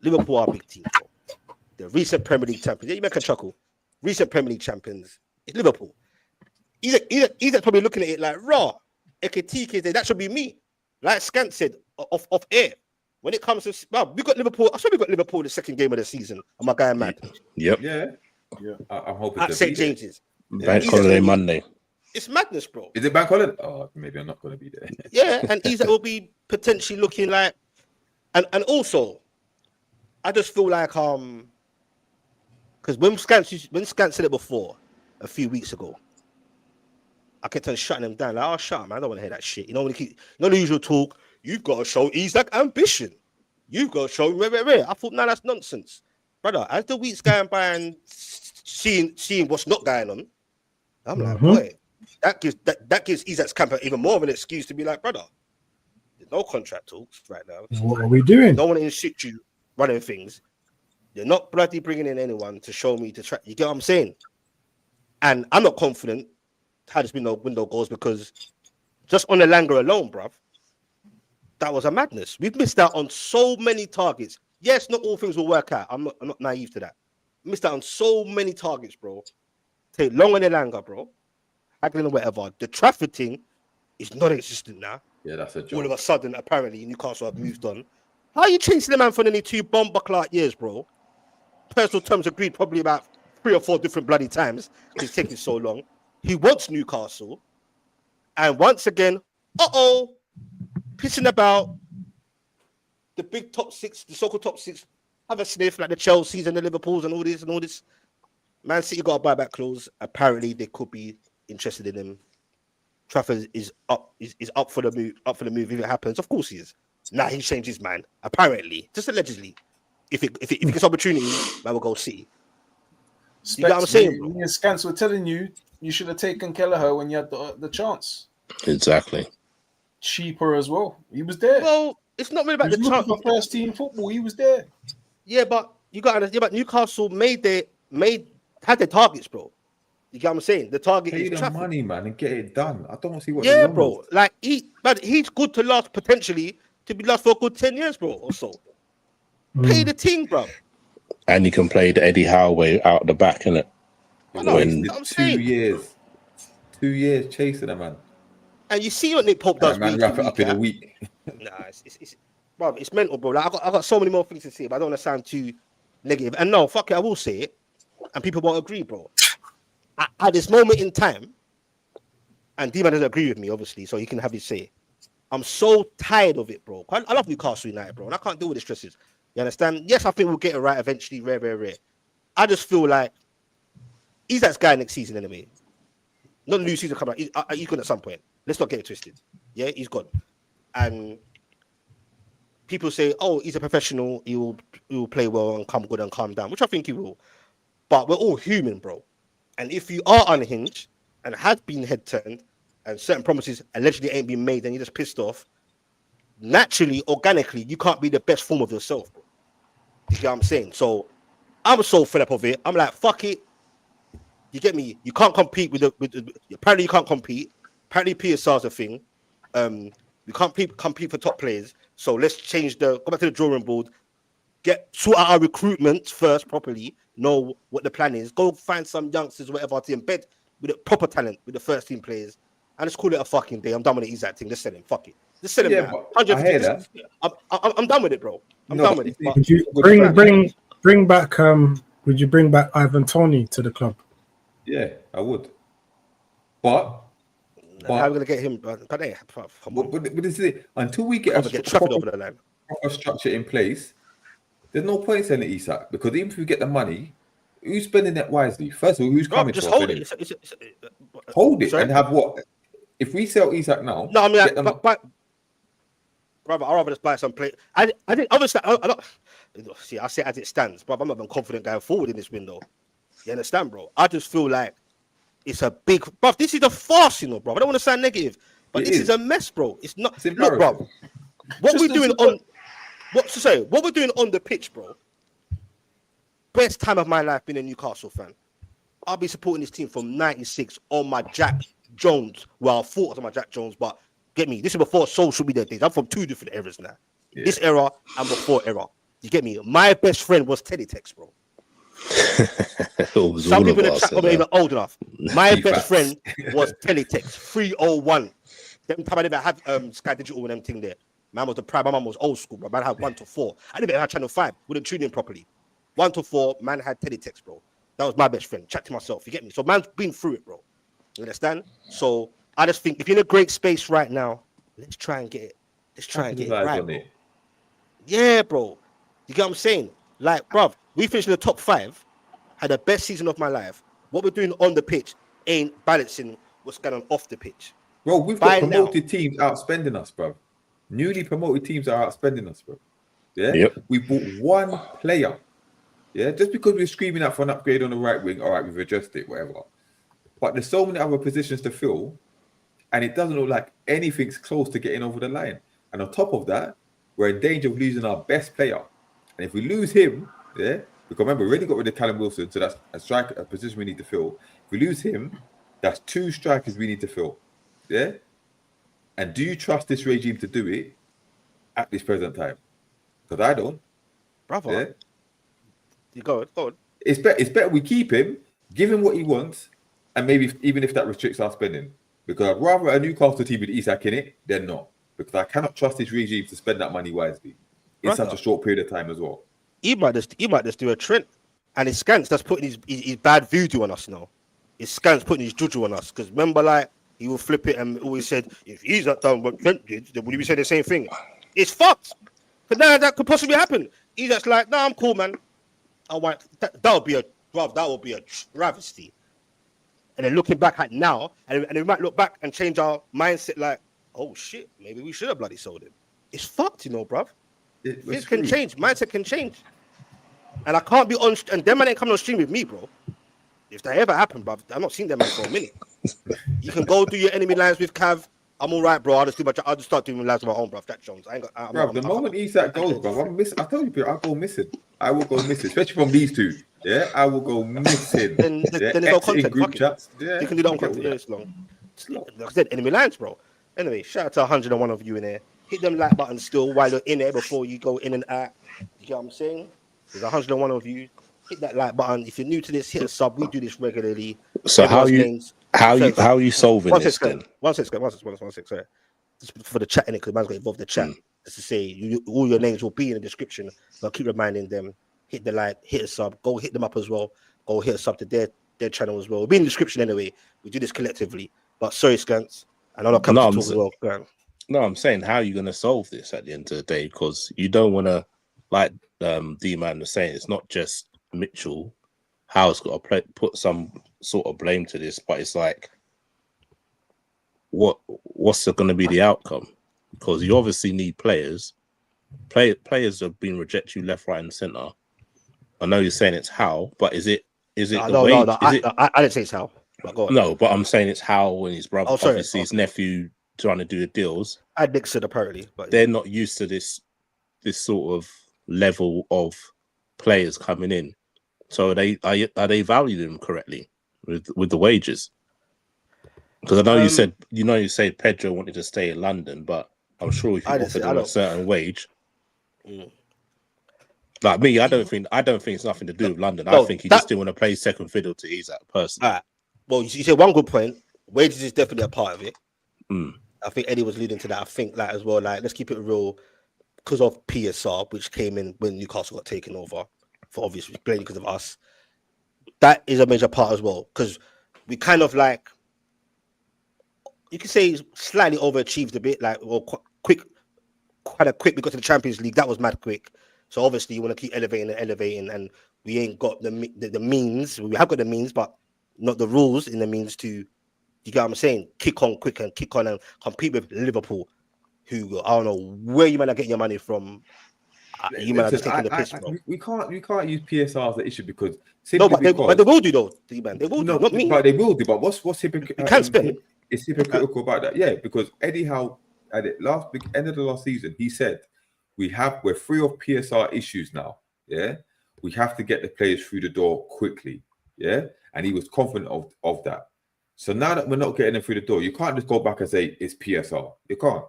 Liverpool are a big team, bro. The recent Premier League champions. Yeah, you make a chuckle. Recent Premier League champions. It's Liverpool. He's probably looking at it like, raw. Ekitike, that should be me. Like Skants said off air. when it comes to we got Liverpool. I saw we got Liverpool the second game of the season. Am I going mad? Yep. Yeah. I'm hoping At to St. be there. James's. Bank holiday Monday. It's madness, bro. Is it bank holiday? Oh, maybe I'm not going to be there. Yeah, and Isak will be potentially looking like, and also, I just feel like because when Skants said it before a few weeks ago, I kept on shutting them down. Like, oh, shut up, man. I don't want to hear that shit. You know, the usual talk. You've got to show Isak ambition. You've got to show rare. I thought, no, that's nonsense, brother. As the weeks going by and seeing what's not going on, I'm like, boy, that gives Isak's camp even more of an excuse to be like, brother, there's no contract talks right now. What are we doing? No one in situ running things. You're not bloody bringing in anyone to show me to track. You get what I'm saying? And I'm not confident how this window goes because just on the Langer alone, bruv, that was a madness. We've missed out on so many targets. Yes, not all things will work out. I'm not naive to that. Missed out on so many targets, bro. Take long on the Langer, bro. Haggling or whatever. The traffic thing is non-existent now. Yeah, that's a joke. All of a sudden, apparently, Newcastle have moved on. How are you chasing the man for nearly 2 bomber clock years, bro? Personal terms agreed probably about 3 or 4 different bloody times. It's taking so long. He wants Newcastle. And once again, pissing about the big top 6, the so-called top 6, have a sniff like the Chelseas and the Liverpools and all this. Man City got a buyback clause. Apparently, they could be interested in him. Trafford is up for the move. Up for the move if it happens. Of course he is. Nah, he's changed his mind. Apparently, just allegedly. If it gets opportunity, man will go City. You know what I'm saying? Me and Skants were telling you should have taken Kelleher when you had the chance. Exactly. Cheaper as well. He was there. Well, it's not really about the chance. For first team football, he was there. Yeah, but you got to understand. But Newcastle had their targets, bro. You get what I'm saying? The target Pay is the traffic. money, man, and get it done. I don't want to see what. Yeah, bro. Like he's good to last potentially to be last for a good 10 years, bro. Or so. Pay the team, bro. And you can play the Eddie Howe way out the back, innit? I know, When I'm saying. 2 years chasing a man. And you see what Nick Pope does. Man, wrap it up in a week. Nah, it's mental, bro. Like, I got so many more things to say, but I don't want to sound too negative. And no, fuck it, I will say it, and people won't agree, bro. At this moment in time, and D-Man doesn't agree with me, obviously, so he can have his say. I'm so tired of it, bro. I love Newcastle United, bro, and I can't deal with the stresses. You understand? Yes, I think we'll get it right eventually, rare. I just feel like he's that guy next season anyway. Not the new season coming out. He's gone at some point. Let's not get it twisted. Yeah, he's gone. And people say, oh, he's a professional. He will play well and come good and calm down, which I think he will. But we're all human, bro. And if you are unhinged and have been head turned and certain promises allegedly ain't been made and you're just pissed off, naturally, organically, you can't be the best form of yourself, bro. You get what I'm saying? So I'm so fed up of it. I'm like, fuck it. You get me? You can't compete with apparently you can't compete. Apparently PSR's a thing. We can't compete for top players. So let's go back to the drawing board. Sort out our recruitment first properly. Know what the plan is. Go find some youngsters, whatever, to embed with the proper talent with the first team players. And let's call it a fucking day. I'm done with the Isak thing. Let's sell him. Fuck it. Let's sell him now. I hear that. I'm done with it, bro. I'm done with it. Would you bring back would you bring back Ivan Toney to the club? Yeah, I would. But how are we gonna get him? But this is it. Until we get traffic over the line. Proper structure in place, there's no point selling Isak because even if we get the money, who's spending that wisely? First of all, who's coming just to hold us? Hold it and have what? If we sell Isak now, no, I mean, brother, I'd rather just buy some play. I think obviously I don't see. I say as it stands, bro. I'm not even confident going forward in this window. You understand, bro? I just feel like it's a big, bro. This is a farce, you know, bro. I don't want to sound negative, but this is a mess, bro. It's not, look, bro. What we're doing on the pitch, bro. Best time of my life being a Newcastle fan. I'll be supporting this team from '96 on my Jack Jones. Well, I thought it was on my Jack Jones, but get me. This is before social media days. I'm from 2 different eras now. Yeah. This era and before era. You get me? My best friend was Teletext, bro. Some people in the chat are even old enough. My best friend was Teletext 301. Them time I never had Sky Digital and them thing there. Man was the prime. My mum was old school, bro. Man had 1 to 4. I didn't even have channel 5. Wouldn't tune in properly. 1 to 4, man had teletext, bro. That was my best friend. Chat to myself. You get me? So man's been through it, bro. You understand? So I just think if you're in a great space right now, let's try and get it. Let's try and get it right, bro. Yeah, bro. You get what I'm saying? Like, bruv, we finished in the top 5, had the best season of my life. What we're doing on the pitch ain't balancing what's going on off the pitch. Bro, we've got promoted teams outspending us, bro. Newly promoted teams are outspending us, bro. Yeah? Yep. We bought one player. Yeah? Just because we're screaming out for an upgrade on the right wing, all right, we've adjusted it, whatever. But there's so many other positions to fill, and it doesn't look like anything's close to getting over the line. And on top of that, we're in danger of losing our best player. And if we lose him, yeah, because remember, we already got rid of Callum Wilson, so that's a striker, a position we need to fill. If we lose him, that's 2 strikers we need to fill. Yeah? And do you trust this regime to do it at this present time? Because I don't. Brother. Yeah? You go on. It's better we keep him, give him what he wants, and maybe even if that restricts our spending. Because I'd rather a Newcastle team with Isak in it than not. Because I cannot trust this regime to spend that money wisely in such a short period of time as well. He might just do a Trent. And it's Skants that's putting his bad voodoo on us now. It's Skants putting his juju on us. Because remember, like, he will flip it and always said, if he's not done what Trent did, then would he be saying the same thing? It's fucked. But now that could possibly happen. He's just like, nah, I'm cool, man. I want that would be a travesty. And then looking back at now, and we might look back and change our mindset, like, oh shit, maybe we should have bloody sold him. It's fucked, you know, bruv. Things can change, mindset can change. And I can't be on, and them man ain't coming on stream with me, bro. If that ever happened, bruv, I've not seen them man for a minute. You can go do your enemy lines with Cav. I'm all right, bro. I'll just start doing lines of my own, bruv. That Jones. The moment Isak goes, bruv, I tell you, I'll go missing. I will go missing, especially from these two. Yeah, I will go missing. Then there's no content. Group chats. Yeah, you can do that on content. It's long. Like I said, enemy lines, bro. Anyway, shout out to 101 of you in there. Hit them like buttons still while you're in there before you go in and out. You get what I'm saying? There's 101 of you. Hit that like button. If you're new to this, hit a sub. We do this regularly. So how are you solving this then? One sec. Sorry. Just for the chat in it, because man's got involved in the chat. Just to say, all your names will be in the description. But keep reminding them. Hit the like, hit a sub. Go hit them up as well. Go hit a sub to their channel as well. It'll be in the description anyway. We do this collectively. But sorry, Skants. I know I'll come to talk as well. Go on. No, I'm saying, how are you going to solve this at the end of the day? Because you don't want to, like D-Man was saying, it's not just Mitchell. Howe's got to put some sort of blame to this, but it's like, what's going to be the outcome? Because you obviously need players. Players have been rejecting you left, right, and centre. I know you're saying it's Howe, but is it? No, I didn't say it's Howe. But go on. No, but I'm saying it's Howe and his brother. Obviously, his nephew trying to do the deals. I Nixon apparently, but they're not used to this sort of level of players coming in. So are they valuing them correctly with the wages? Because I know you said Pedro wanted to stay in London, but I'm sure if you offered him a certain wage. Like me, I don't think it's nothing to do with London. I think he just didn't want to play second fiddle to Isak personally. All right. Well, you said one good point. Wages is definitely a part of it. I think Eddie was leading to that. I think that as well. Like, let's keep it real, because of PSR, which came in when Newcastle got taken over, for obvious reasons, because of us. That is a major part as well, because we kind of like, you could say, slightly overachieved a bit. Like, well, quick. We got to the Champions League. That was mad quick. So obviously you want to keep elevating, and we ain't got the means. We have got the means, but not the rules in the means to, you get what I'm saying, kick on quick and kick on and compete with Liverpool, who I don't know where you might not get your money from. You might have just taken the piss, bro. We can't use PSR as the issue because but they will do though, man. They will do, not me. But they will do. But what's hypocritical? You can't spend. It's hypocritical about that, yeah. Because Eddie Howe at the end of the last season, he said we're free of PSR issues now. Yeah, we have to get the players through the door quickly. Yeah, and he was confident of that. So now that we're not getting them through the door, you can't just go back and say it's PSR. You can't.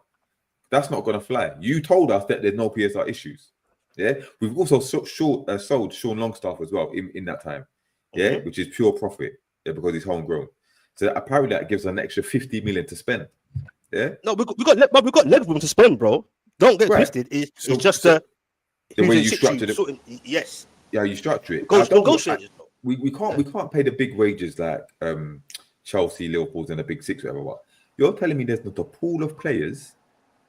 That's not going to fly. You told us that there's no PSR issues. Yeah, we've also sold Sean Longstaff as well in that time. Yeah, which is pure profit. Yeah, because he's homegrown. So apparently that gives us an extra 50 million to spend. Yeah. No, we got leg room to spend, bro. Don't get Right. twisted. It's So- just so the who's way in you situ structured it. sorting- Yes, Yeah, you structure it. I don't- negotiators. Bro. we can't pay the big wages like Chelsea, Liverpool's, and the big six, whatever. What you're telling me? There's not a pool of players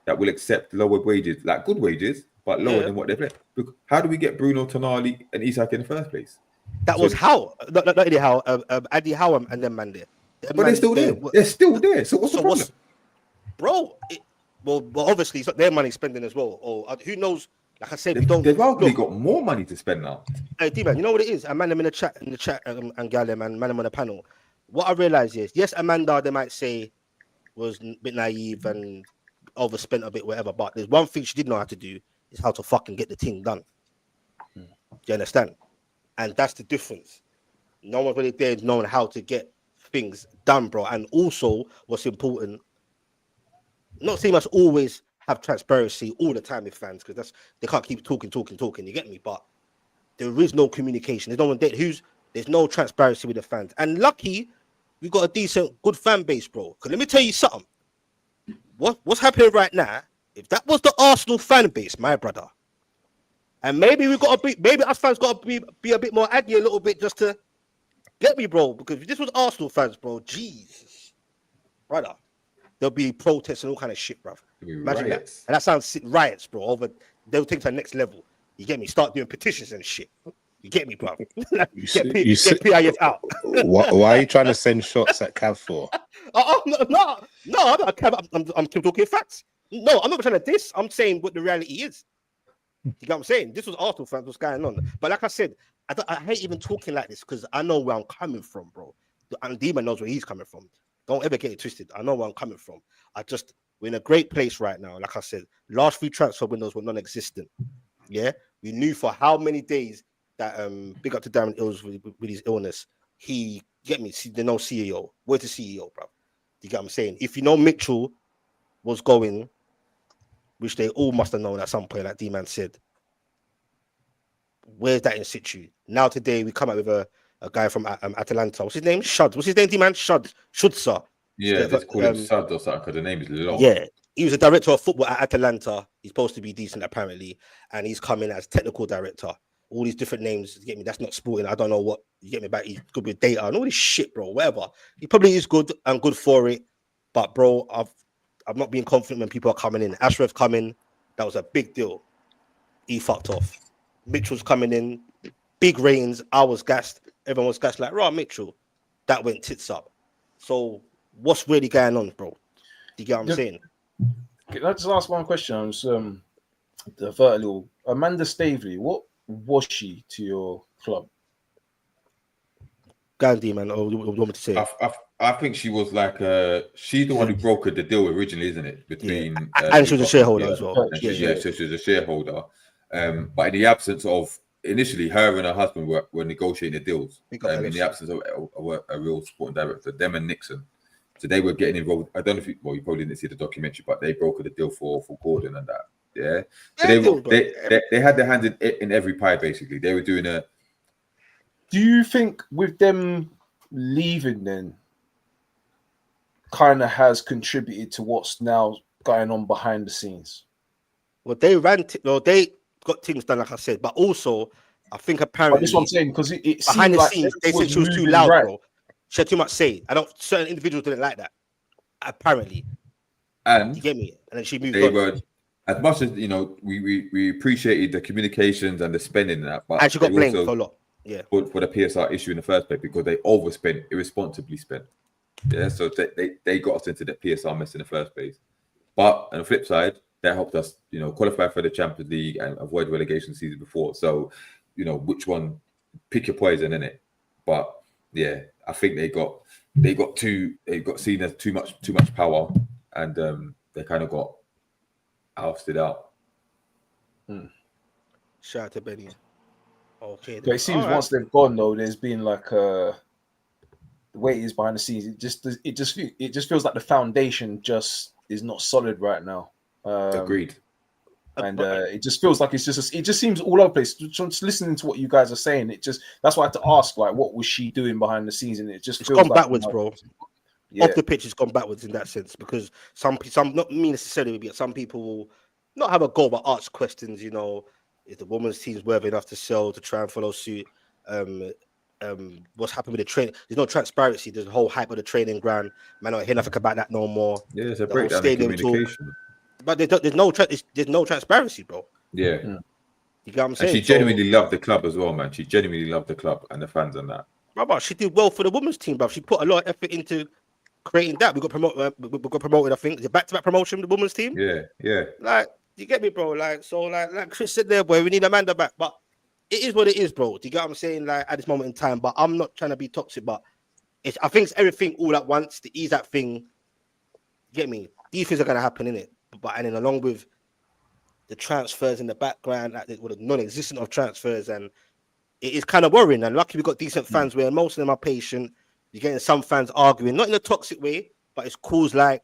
that will accept lower wages, like good wages, but lower than what they play. Look, how do we get Bruno, Tonali, and Isak in the first place? That So- was Howe, not Eddie Howe, Eddie Howe, and them man there. Them But man they're still there. They're still there. So what's the problem? Bro? Well, obviously it's not their money spending as well. Or who knows? Like I said, we don't. They've arguably Look, got more money to spend now. hey, D-man, you know what it is? Amanda in the chat, and Gallem, and man on the panel. What I realize is, yes, Amanda, they might say was a bit naive and overspent a bit, whatever. But there's one thing she did know how to do is how to fucking get the thing done. Do you understand? And that's the difference. No one really there knowing how to get things done, bro. And also, what's important, not saying must always have transparency all the time with fans, because that's they can't keep talking. You get me? But there is no communication. There's no one there there's no transparency with the fans. And lucky, we got a decent, good fan base, bro. Because let me tell you something. What's happening right now? If that was the Arsenal fan base, my brother, and maybe us fans got to be a bit more aggy a little bit just to get me, bro. Because if this was Arsenal fans, bro, Jesus, brother, there'll be protests and all kind of shit, bro. Imagine Riots. that. And that sounds riots, bro. They'll take it to the next level. You get me? Start doing petitions and shit. You get me, bro? Get PIF out. Why are you trying to send shots at Cav for? No, I'm not Cav. I'm talking facts. No, I'm not trying to diss. I'm saying what the reality is. You get what I'm saying? This was Arsenal fans, what's going on. But like I said, I hate even talking like this because I know where I'm coming from, bro. And Demon knows where he's coming from. Don't ever get it twisted. I know where I'm coming from. We're in a great place right now. Like I said, last 3 transfer windows were non-existent. Yeah, we knew for how many days that big up to Darren Ills with his illness. He get me. There's no CEO. Where's the CEO, bro? You get what I'm saying? If you know Mitchell was going, which they all must have known at some point, like D-Man said, where's that in situ? Now today we come out with a guy from Atalanta. What's his name? Shud. What's his name, D-Man? Shudsa. Yeah, let's call him Sud or something because the name is long. Yeah, he was a director of football at Atalanta. He's supposed to be decent apparently, and he's coming as technical director. All these different names, you get me? That's not sporting. I don't know what you get me back. He's good with data and all this shit, bro. Whatever. He probably is good and good for it, but bro, I'm not being confident when people are coming in. Ashraf coming, that was a big deal. He fucked off. Mitchell's coming in, big rains. I was gassed. Everyone was gassed like, right, Mitchell. That went tits up. So what's really going on, bro? Do you get what I'm saying? Can I just ask one question? I was divert a little. Amanda Staveley, what was she to your club? Gandhi, man. Oh, you want me to say? I think she was like she's the one who brokered the deal originally, isn't it? Between and she was a shareholder as well. So she was a shareholder. But in the absence of initially, her and her husband were negotiating the deals. In the absence of a real sporting director, them and Nixon. So they were getting involved. I don't know if you probably didn't see the documentary, but they brokered the deal for Gordon and that. Yeah. So they had their hand in every pie basically. They were doing a. Do you think with them leaving then kind of has contributed to what's now going on behind the scenes? Well, they got things done, like I said, but also I think apparently. But that's what I'm saying because it behind the like scenes they said she was too loud, bro. She had too much say. Certain individuals didn't like that. Apparently, and you get me. And then she moved. They were as much as we appreciated the communications and the spending and that, but and she got blamed for a lot. Yeah, for the PSR issue in the first place because they overspent, irresponsibly spent. Yeah, so they got us into the PSR mess in the first place. But on the flip side, that helped us, qualify for the Champions League and avoid relegation season before. So, which one? Pick your poison, in it. But yeah, I think they got seen as too much power, and they kind of got ousted out. Shout out to Benny. Okay. But it seems once they've gone though, there's been like the way it is behind the scenes. It just feels like the foundation just is not solid right now. Agreed. And it just feels like it just seems all over the place. Just listening to what you guys are saying, that's why I had to ask, like, what was she doing behind the scenes? And it's feels gone like, backwards, bro. Yeah. Off the pitch, it's gone backwards in that sense because some not me necessarily, but some people will not have a goal, but ask questions. You know, is the women's team's worthy enough to sell to try and follow suit? What's happened with the training? There's no transparency. There's a whole hype of the training ground. Man, I don't hear nothing about that no more. Yeah, it's a The whole breakdown in stadium communication. talk, but there's no transparency, bro. Yeah. You get what I'm And saying? she genuinely loved the club as well, man. She genuinely loved the club and the fans and that. Bro, she did well for the women's team, bro. She put a lot of effort into creating that. We got promoted. I think is it back-to-back promotion the women's team. Yeah. Like, you get me, bro? Like Chris said there, boy, we need Amanda back, but it is what it is, bro. Do you get what I'm saying? Like at this moment in time, but I'm not trying to be toxic, but I think it's everything all at once. The Isak thing, get me? These things are gonna happen, innit? But and then along with the transfers in the background, like the non-existent of transfers, and it is kind of worrying. And lucky we got decent fans where most of them are patient. You're getting some fans arguing, not in a toxic way, but it's caused like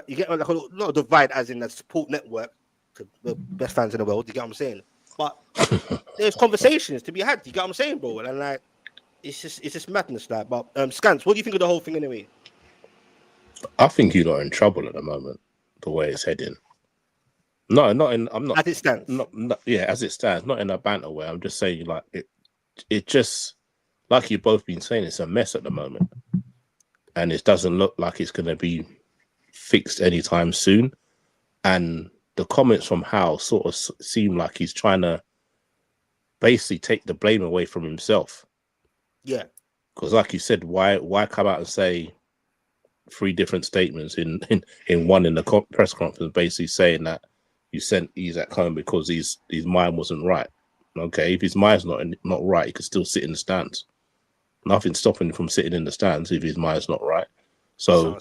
you get like a lot of divide, as in the support network, the best fans in the world. You get what I'm saying? But there's conversations to be had. You get what I'm saying, bro? And like, it's just madness, like. But Skants, what do you think of the whole thing anyway? I think you're not in trouble at the moment. The way it's heading. No, not in. I'm not. As it stands. As it stands. Not in a banter way. I'm just saying, like it just like you've both been saying, it's a mess at the moment, and it doesn't look like it's going to be fixed anytime soon. And the comments from Howe sort of seem like he's trying to basically take the blame away from himself. Yeah, because like you said, why come out and say 3 different statements in one in the press conference, basically saying that you sent Isak home because his mind wasn't right. Okay, if his mind's not right, he could still sit in the stands. Nothing's stopping him from sitting in the stands if his mind's not right. So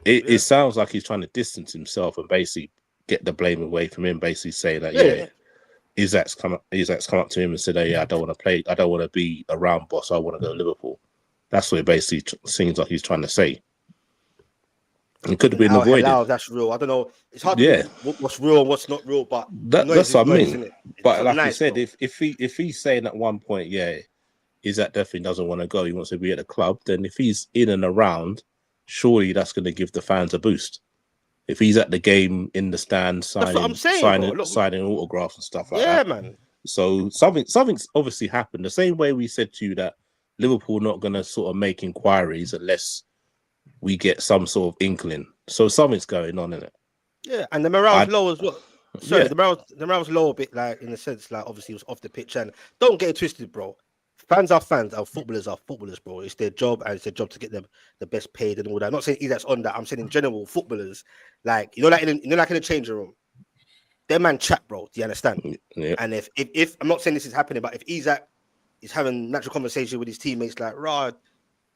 it sounds like he's trying to distance himself and basically get the blame away from him. Basically saying that Isak's come up to him and said, "Hey, I don't want to play. I don't want to be around boss. I want to go to Liverpool." That's what it basically seems like he's trying to say. It could have been avoided. That's real. I don't know. It's hard to know what's real and what's not real, but that's what I mean. But like I said, if he's saying at one point, Isak definitely doesn't want to go. He wants to be at the club. Then if he's in and around, surely that's going to give the fans a boost. If he's at the game in the stand, signing autographs and stuff like that. Yeah, man. So something's obviously happened. The same way we said to you that Liverpool not going to sort of make inquiries unless we get some sort of inkling. So something's going on in it. Yeah, and the morale's low as well. Sorry, the morale's low a bit, like in the sense, like obviously it was off the pitch. And don't get it twisted, bro. Fans are fans. Our footballers are footballers, bro. It's their job, and it's their job to get them the best paid and all that. I'm not saying Isak's on that. I'm saying in general, footballers, like like in the changing room, their man chat, bro. Do you understand? Yeah. And if I'm not saying this is happening, but if Isak is having natural conversation with his teammates, like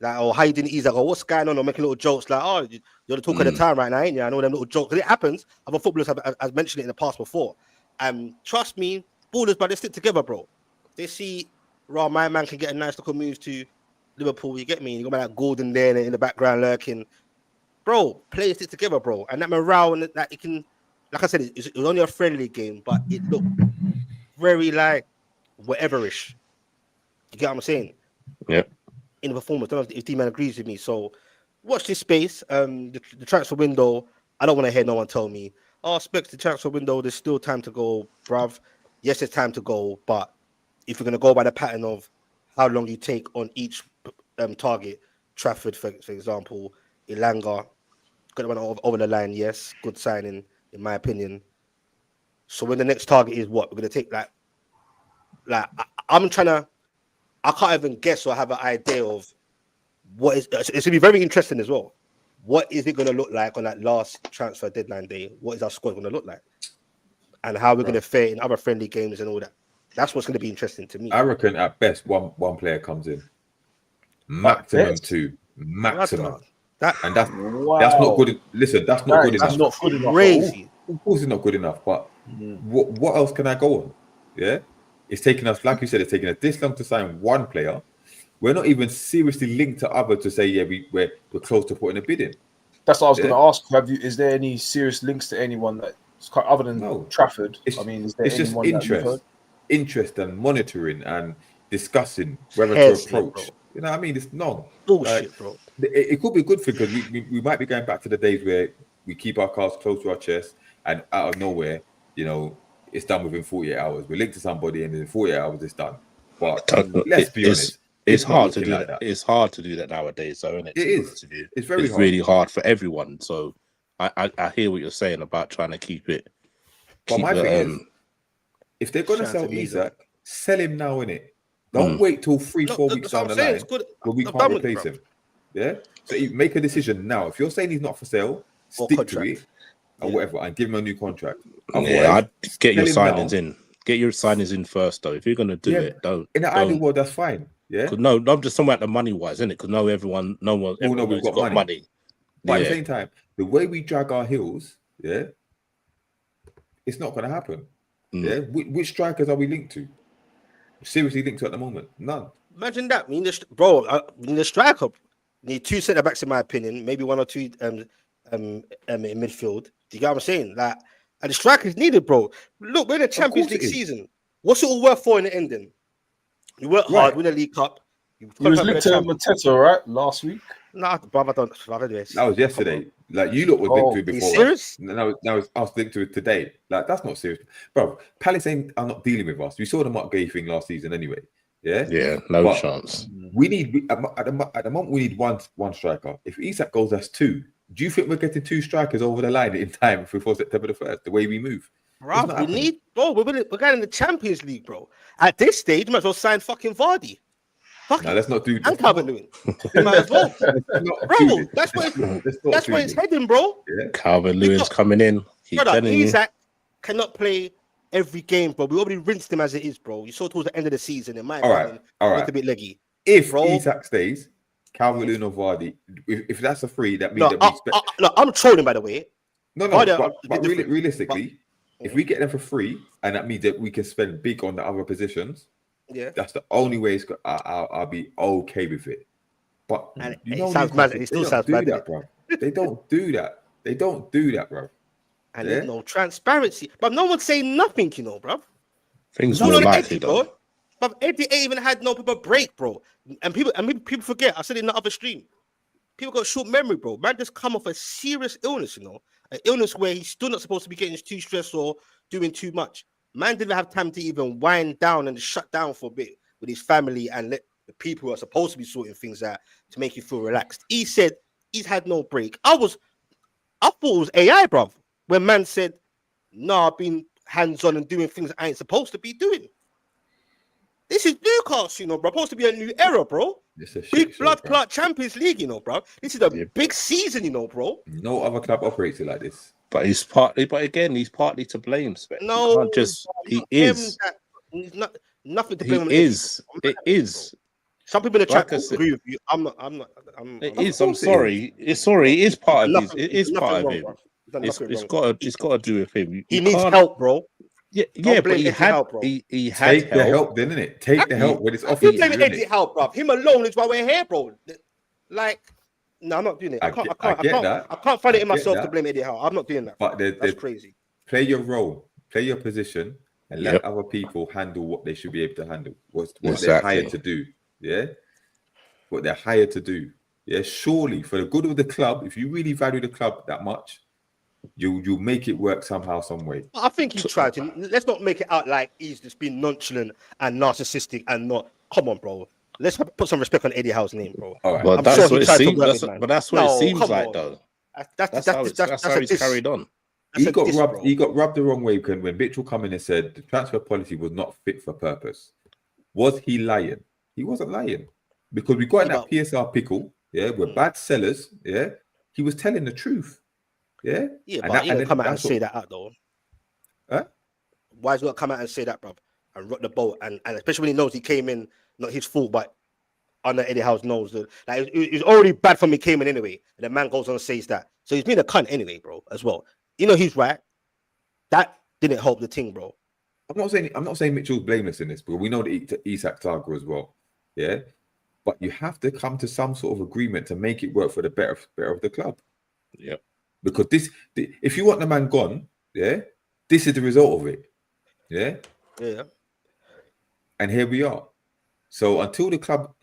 oh, how you doing, Isak? Or what's going on? Or making little jokes, like, oh, you're the talk of the town right now, ain't you? I know them little jokes. It happens. Other footballers have mentioned it in the past before. Trust me, ballers, but they stick together, bro. They see. My man can get a nice little move to Liverpool. You get me? You got like Gordon there in the background lurking. Bro, players stick together, bro. And that morale, and that it can, like I said, it was only a friendly game, but it looked very like whatever-ish. You get what I'm saying? Yeah. In the performance. I don't know if D-Man agrees with me. So watch this space. The transfer window, I don't want to hear no one tell me, specs the transfer window, there's still time to go, bruv. Yes, there's time to go, but if you're going to go by the pattern of how long you take on each target, Trafford, for example, Ilanga, got one over the line, yes, good signing, in my opinion. So when the next target is what? We're going to take I can't even guess or have an idea of what is, it's going to be very interesting as well. What is it going to look like on that last transfer deadline day? What is our squad going to look like? And how we're going to fare in other friendly games and all that. That's what's going to be interesting to me. I reckon at best one player comes in, maximum 2, maximum. That's not good. Listen, that's not good enough. That's not good enough. Crazy. Of course, it's not good enough. But what else can I go on? Yeah, it's taking us, like you said, it's taking us this long to sign one player. We're not even seriously linked to other to say we're close to putting a bid in. That's what I was going to ask. Is there any serious links to anyone that other than Trafford? Is there it's just interest and monitoring and discussing whether to approach. Bro. You know what I mean? It's bullshit, bro. It could be good because we might be going back to the days where we keep our cards close to our chest and out of nowhere, it's done within 48 hours. We're linked to somebody, and in 48 hours, it's done. But let's be honest, it's not hard to looking do like that. It's hard to do that nowadays, though, isn't it? It to be is. honest with you. It's very It's hard. really hard for everyone. So I hear what you're saying about trying to keep it. But my thing is, if they're gonna sell Isak, sell him now, innit? Don't wait till 3-4 weeks down the line when we can't replace him. Yeah. So you make a decision now. If you're saying he's not for sale, stick to it or whatever, and give him a new contract. Yeah, I'd get your signings in. Get your signings in first, though. If you're gonna do it, don't. In the ideal world, that's fine. Yeah. No, I'm just talking about the money wise, isn't it? Because no one we've got money. But at the same time, the way we drag our heels, it's not gonna happen. Yeah. Which strikers are we linked to? Seriously linked to at the moment? None. Imagine that. We need a striker. We need 2 centre backs, in my opinion. Maybe 1 or 2 in midfield. Do you get what I'm saying? Like, and the strikers needed, bro. Look, we're in the Champions League season. What's it all worth for in the ending? You work hard, win the League Cup. You was linked to Mateta, right? Last week. Nah, brother, don't. That was yesterday. Like, you lot was linked to it before. Serious? Now it's us linked to it today. Like, that's not serious, bro. Palace are not dealing with us. We saw the Mark Gay thing last season anyway. Yeah, no chance. We need at the moment we need one striker. If Isak goes, that's 2. Do you think we're getting 2 strikers over the line in time before September the 1st? The way we move, bro. We're going in the Champions League, bro. At this stage, you might as well sign fucking Vardy. No, let's not do that. And Calvert-Lewin. You might as well, bro. That's where it's heading, bro. Yeah. Calvert-Lewin's coming in. Isak cannot play every game, bro. We already rinsed him as it is, bro. You saw towards the end of the season, in my opinion. All right. A bit leggy. If Isak stays, Calvert-Lewin or Vardy, if that's a free, that means I'm trolling, by the way. But realistically, if we get them for free, and that means that we can spend big on the other positions, that's the only way I'll be okay with it. But it sounds mad. It still sounds mad, bro. They don't do that. They don't do that, bro. And there's no transparency. But no one's saying nothing, bro. Things more likely, though. But Eddie ain't even had no proper break, bro. And people forget. I said it in the other stream. People got short memory, bro. Man just come off a serious illness, an illness where he's still not supposed to be getting too stressed or doing too much. Man didn't have time to even wind down and shut down for a bit with his family and let the people who are supposed to be sorting things out to make you feel relaxed. He said he's had no break. I thought it was AI, bro. When man said, "No, I've been hands-on and doing things I ain't supposed to be doing." This is Newcastle, bro. Supposed to be a new era, bro. Big blood clot Champions League, bro. This is a big season, bro. No other club operates it like this. But he's partly to blame, Spec. No, he is. He's not nothing to blame. It is. Some people in the chat agree with you. I'm not. I'm sorry. It is part of his. It is part of him. It's got to do with him. He needs help, bro. Yeah, but he had take the help, then, innit? Take the help when it's off. You blame Eddie help, bro. Him alone is why we're here, bro. Like, no, I'm not doing it. I can't find it in myself to blame Eddie Howe. I'm not doing that. But that's crazy. Play your role, play your position, and let other people handle what they should be able to handle. What they're hired to do. Yeah, what they're hired to do. Yeah, surely for the good of the club, if you really value the club that much, you'll make it work somehow, some way. I think he tried to. Let's not make it out like he's just been nonchalant and narcissistic and not. Come on, bro. Let's put some respect on Eddie Howe's name, bro. All right. But that's what it seems. But that's what it seems like, though. That's how he's carried on. He got rubbed the wrong way when Mitchell come in and said the transfer policy was not fit for purpose. Was he lying? He wasn't lying, because we got in that PSR pickle. Yeah, we're bad sellers. Yeah, he was telling the truth. Yeah, but he didn't come out and say that out though. Huh? Why is he not come out and say that, bro? And rock the boat, and especially when he knows he came in, not his fault, but under Eddie Howe's nose. Like it's already bad for me came in anyway. And the man goes on and says that, so he's been a cunt anyway, bro. As well, he's right. That didn't help the thing, bro. I'm not saying Mitchell's blameless in this, but we know that Isak Targa as well. Yeah, but you have to come to some sort of agreement to make it work for the better of the club. Yeah. Because if you want the man gone, yeah, this is the result of it. Yeah. Yeah. And here we are. So until the club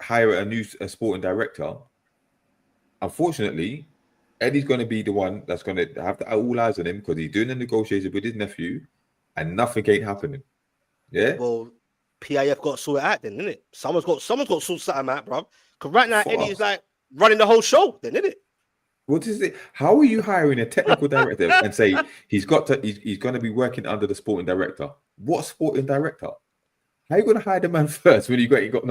hire a new sporting director, unfortunately, Eddie's going to be the one that's going to have all eyes on him because he's doing a negotiation with his nephew, and nothing ain't happening. Yeah. Well, PIF got to sort it out then, isn't it? Someone's got to sort something out, bro. Because right now, Eddie is like running the whole show, then, isn't it? What is it? How are you hiring a technical director and say he's going to be working under the sporting director? What sporting director? How are you going to hire the man first when he ain't got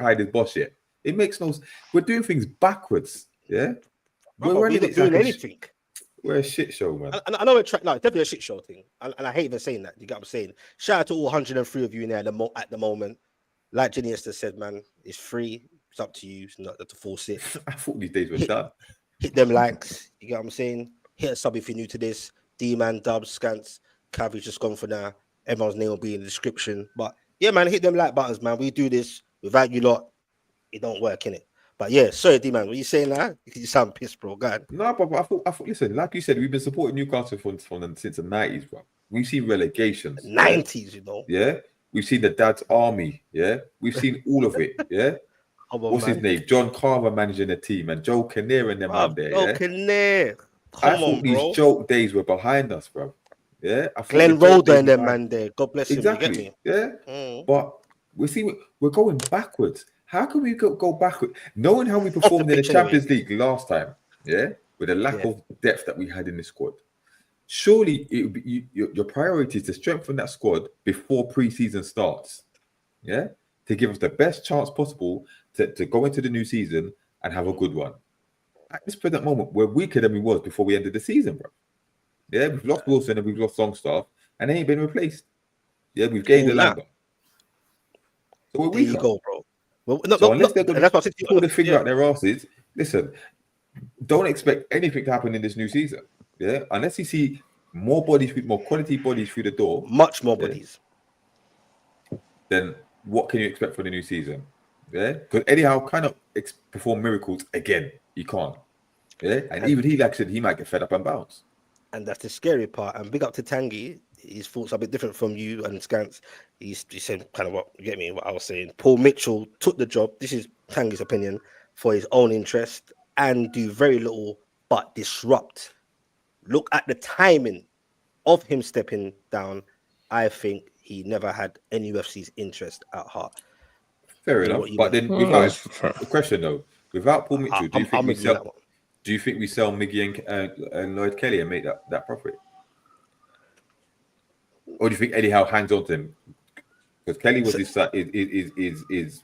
hired his boss yet? It makes no sense. We're doing things backwards. Yeah. We're not doing anything. We're a shit show, man. I know it's definitely a shit show thing. And I hate even saying that. You get what I'm saying? Shout out to all 103 of you in there at the moment. Like Jenny Esther said, man, it's free. It's up to you. It's not to force it. I thought these days were done. Hit them likes. You get what I'm saying? Hit a sub if you're new to this. D-Man, Dubz, Skants, Cavi's just gone for now. Everyone's name will be in the description. But yeah, man, hit them like buttons, man. We do this without you lot. It don't work, innit? But yeah, sorry, D-Man, what you saying now? You sound pissed, bro. Go ahead. No, but I thought, listen, like you said, we've been supporting Newcastle since the 90s, bro. We've seen relegations. 90s, you know. Yeah. We've seen the Dad's Army. Yeah. We've seen all of it. Yeah. What's his name? John Carver managing the team and Joe Kinnear and them out there. Joe Kinnear. I thought these joke days were behind us, bro. Yeah. Glenn Roder and them man there. God bless him. Exactly. Yeah. But we're going backwards. How can we go backward? Knowing how we performed in the Champions League last time, yeah, with the lack of depth that we had in the squad, surely it would be your priority is to strengthen that squad before pre-season starts, yeah, to give us the best chance possible to go into the new season and have a good one. At this present moment, we're weaker than we was before we ended the season, bro. Yeah, we've lost Wilson and we've lost Longstaff, and they ain't been replaced. Yeah, we've gained the Lambert. So we're weaker. There you go, bro. Well, unless they're going to figure out their asses, listen, don't expect anything to happen in this new season. Yeah, unless you see more quality bodies through the door, much more bodies. Then what can you expect for the new season? Yeah, because Eddie Howe kind of perform miracles again. He can't. Yeah, and even he, like I said, he might get fed up and bounce. And that's the scary part. And big up to Tanguy. His thoughts are a bit different from you and Skants. He said kind of what I was saying. Paul Mitchell took the job. This is Tanguy's opinion for his own interest and do very little but disrupt. Look at the timing of him stepping down. I think he never had any UFC's interest at heart. Fair enough. But then, the question though, without Paul Mitchell, do you think we sell Miggy and Lloyd Kelly and make that profit? Or do you think Eddie Howe hangs on to him? Because Kelly was his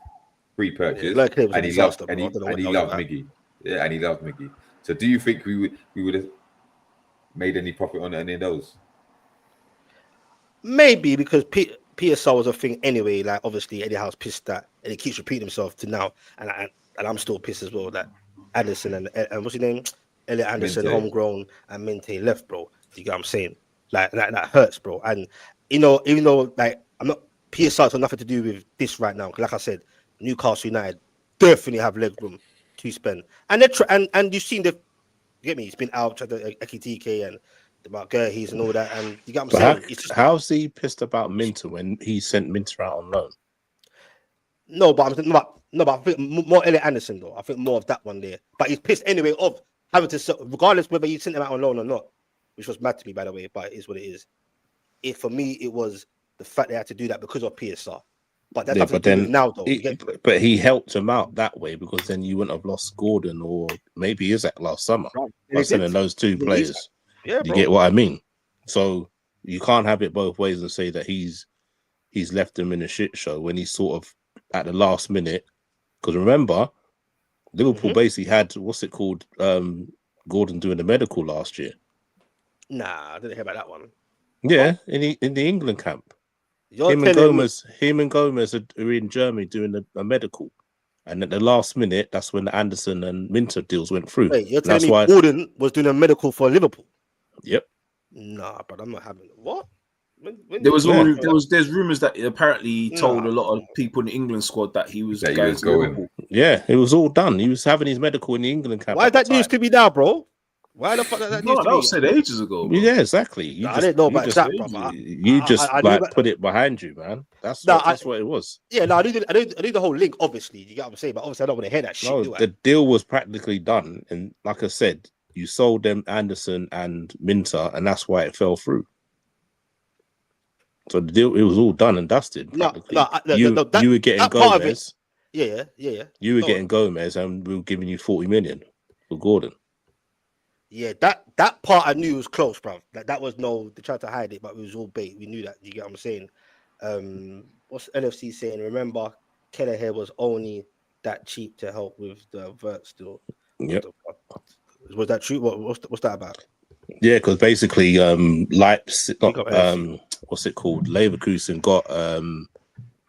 pre-purchase, and he loves Miggy. Yeah, and he loves Miggy. So, do you think we would have made any profit on any of those? Maybe because PSR was a thing anyway. Like obviously Eddie Howe's pissed that, and he keeps repeating himself to now, and I'm still pissed as well that Anderson and what's his name, Elliot Anderson, Mente. Homegrown, and Mente left, bro. You get what I'm saying? Like that hurts, bro. And even though like I'm not PSR got nothing to do with this right now. Like I said, Newcastle United definitely have leg room to spend, and and you've seen get me. He's been out at the Ekitike and about Gerhies and all that, and you get what I'm saying. How's he pissed about Minter when he sent Minter out on loan? No, but I think more Elliot Anderson though. I think more of that one there. But he's pissed anyway of having to, regardless whether you sent him out on loan or not, which was mad to me by the way. But it is what it is. For me, it was the fact they had to do that because of PSR. But that's nothing to do now though. But he helped him out that way because then you wouldn't have lost Gordon or maybe Isak last summer. Right. By sending those two players. Yeah, you get what I mean? So you can't have it both ways and say that he's left them in a shit show when he's sort of at the last minute. Because remember, Liverpool basically had what's it called? Gordon doing the medical last year. Nah, I didn't hear about that one. Yeah, in the England camp. Him and Gomez are in Germany doing a medical. And at the last minute, that's when the Anderson and Minter deals went through. Wait, you're telling me Gordon was doing a medical for Liverpool? Yep. Nah, but I'm not having it. What? There's rumors that he apparently told a lot of people in the England squad that he was going to Liverpool. Yeah, it was all done. He was having his medical in the England camp. Why is that news to me now, bro? Why the fuck that No, news to that me? was said ages ago. Bro. Yeah, exactly. You I just, didn't know you about just, that, brother. you just I knew like about- put it behind you, man. That's No, what it was. Yeah, no, I knew the whole link. Obviously, you get what I'm saying, but obviously, I don't want to hear that shit. No, Do I? the deal was practically done, and like I said, you sold them Anderson and Minter, and that's why it fell through. So the deal, it was all done and dusted. Practically. You were getting Gomez. Yeah. You were getting Gomez, and we were giving you 40 million for Gordon. Yeah, that part I knew was close, bro. That was they tried to hide it, but it was all bait. We knew that. You get what I'm saying? What's NFC saying? Remember, Kelleher was only that cheap to help with the vert still. Yep. Was that true? What's that about? Yeah, because basically, Leipzig, what's it called? Leverkusen got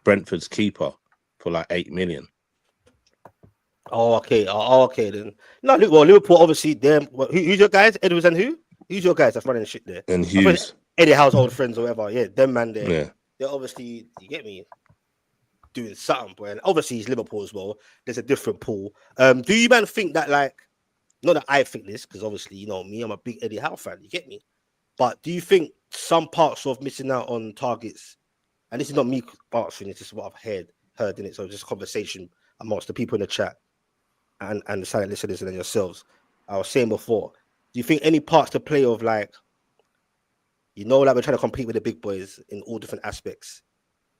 Brentford's keeper for like 8 million. Oh, okay. Then. No, well, Liverpool obviously. Them. Who's your guys? Edwards and who? Who's your guys that's running shit there? And Hughes, Eddie Howe's old friends or whatever. Yeah, them man there. Yeah. They're obviously, you get me, doing something. But and obviously he's Liverpool as well. There's a different pool. Do you man think that not that I think this, because obviously you know me, I'm a big Eddie Howe fan. You get me? But do you think some parts of missing out on targets, and this is not me answering, it's just what I've heard in it. So just conversation amongst the people in the chat. And the silent listeners and yourselves. I was saying before, do you think any parts to play of we're trying to compete with the big boys in all different aspects,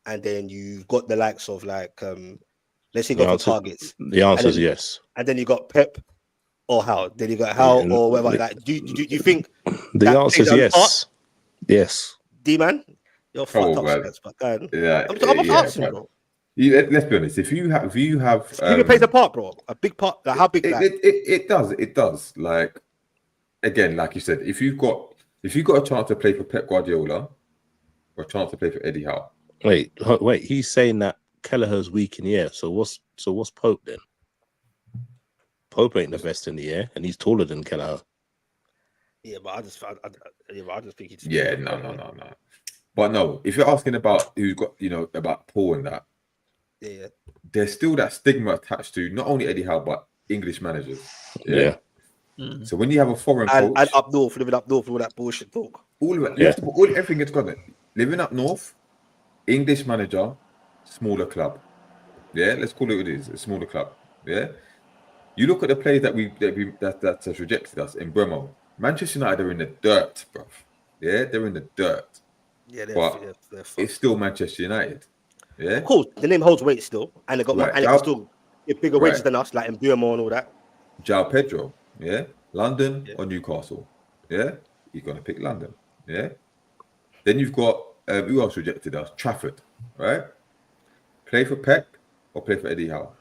and then you've got the likes of let's say go for targets. The answer is yes. And then you got Pep or Howe. Then you got Howe or whatever. Do you think the answer is yes? Part? Yes. D man, you're fucked up. But yeah, I'm asking, bro. Let's be honest. If you have, it plays a part, bro. A big part. How big? It does. Like again, like you said, if you've got a chance to play for Pep Guardiola or a chance to play for Eddie Howe. Wait. He's saying that Kelleher's weak in the air. So what's Pope then? Pope ain't the best in the air, and he's taller than Kelleher. Yeah, but I just think he's. Yeah, no. But no, if you're asking about who's got, about Paul and that. Yeah. There's still that stigma attached to not only Eddie Howe but English managers. Yeah. Mm-hmm. So when you have a foreign coach and up north, living up north, all that bullshit talk. All of it. You have to put everything gets got it. Living up north, English manager, smaller club. Yeah, let's call it what it is, a smaller club. Yeah. You look at the players that has rejected us in Bremo. Manchester United are in the dirt, bro. Yeah, they're in the dirt. Yeah, they're it's still Manchester United. Yeah, of course, the name holds weight still, and it can still get bigger wages than us, like in Burma and all that. João Pedro, yeah, London or Newcastle, yeah, you're gonna pick London, yeah. Then you've got who else rejected us? Trafford, right? Play for Pep or play for Eddie Howe?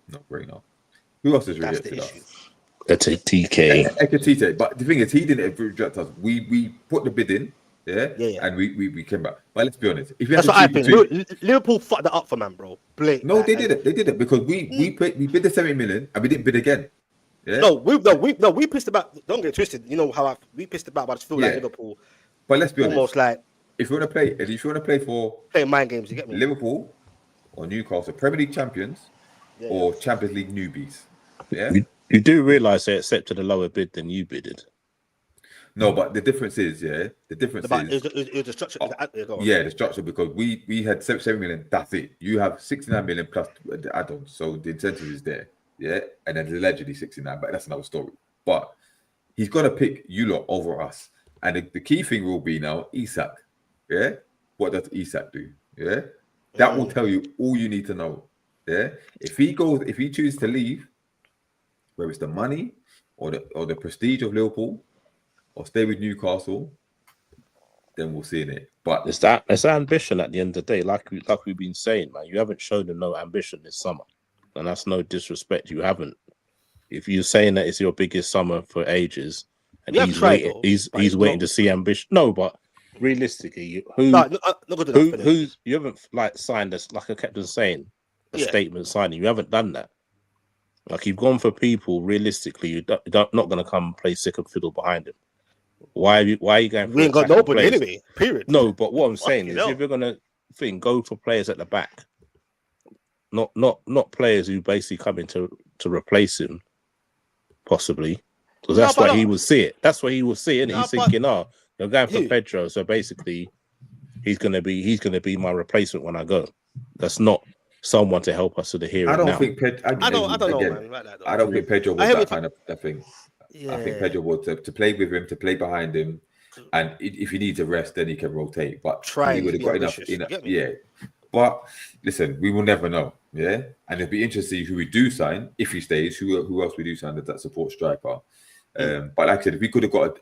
Not brainer. Who else has rejected us? Ekitike. But the thing is, he didn't reject us. We put the bid in. Yeah, and we came back. But let's be honest. If that's what I think. Liverpool fucked that up for man, bro. No, they did it. They did it because we bid the 70 million and we didn't bid again. Yeah. No, we pissed about. Don't get twisted. You know how we pissed about, but I just feel like Liverpool. But let's be honest. Almost like if you want to play for playing mind games, you get me. Liverpool or Newcastle, Premier League champions or Champions League newbies. Yeah. You do realise they accepted a lower bid than you bidded. No, but the difference is, the the structure. The structure, because we had 7 million, that's it. You have 69 million plus the add-ons, so the incentive is there, and then allegedly 69, but that's another story. But he's got to pick you lot over us, and the key thing will be now Isak, What does Isak do? That will tell you all you need to know, If he chooses to leave, whether it's the money or the prestige of Liverpool, or stay with Newcastle, then we'll see in it. But it's ambition at the end of the day, like we've been saying, man. You haven't shown them no ambition this summer, and that's no disrespect. You haven't. If you're saying that it's your biggest summer for ages, and he's waiting to see ambition. No, but realistically, you haven't signed this, like I kept on saying, a statement signing. You haven't done that. Like you've gone for people. Realistically, you're not going to come play second fiddle behind him. Why are you going? We ain't got nobody anyway. Period. No, but what I'm saying is, if you're gonna go for players at the back, not players who basically come in to replace him, possibly. Because that's but why he would see it. That's why he would see it. No, He's but- thinking, oh, you're going for Who? Pedro, so basically he's gonna be my replacement when I go. That's not someone to help us to the here I and don't now. think I don't know, man. Like that, though. I don't think Pedro I was hear that what kind of that thing. Yeah. I think Pedro was to play with him, to play behind him, and if he needs a rest, then he can rotate. But Trying he would to have be got enough. ambitious, you get me? Yeah. But listen, we will never know. Yeah, and it'll be interesting who we do sign if he stays. Who else we do sign that support striker. But like I said, if we could have got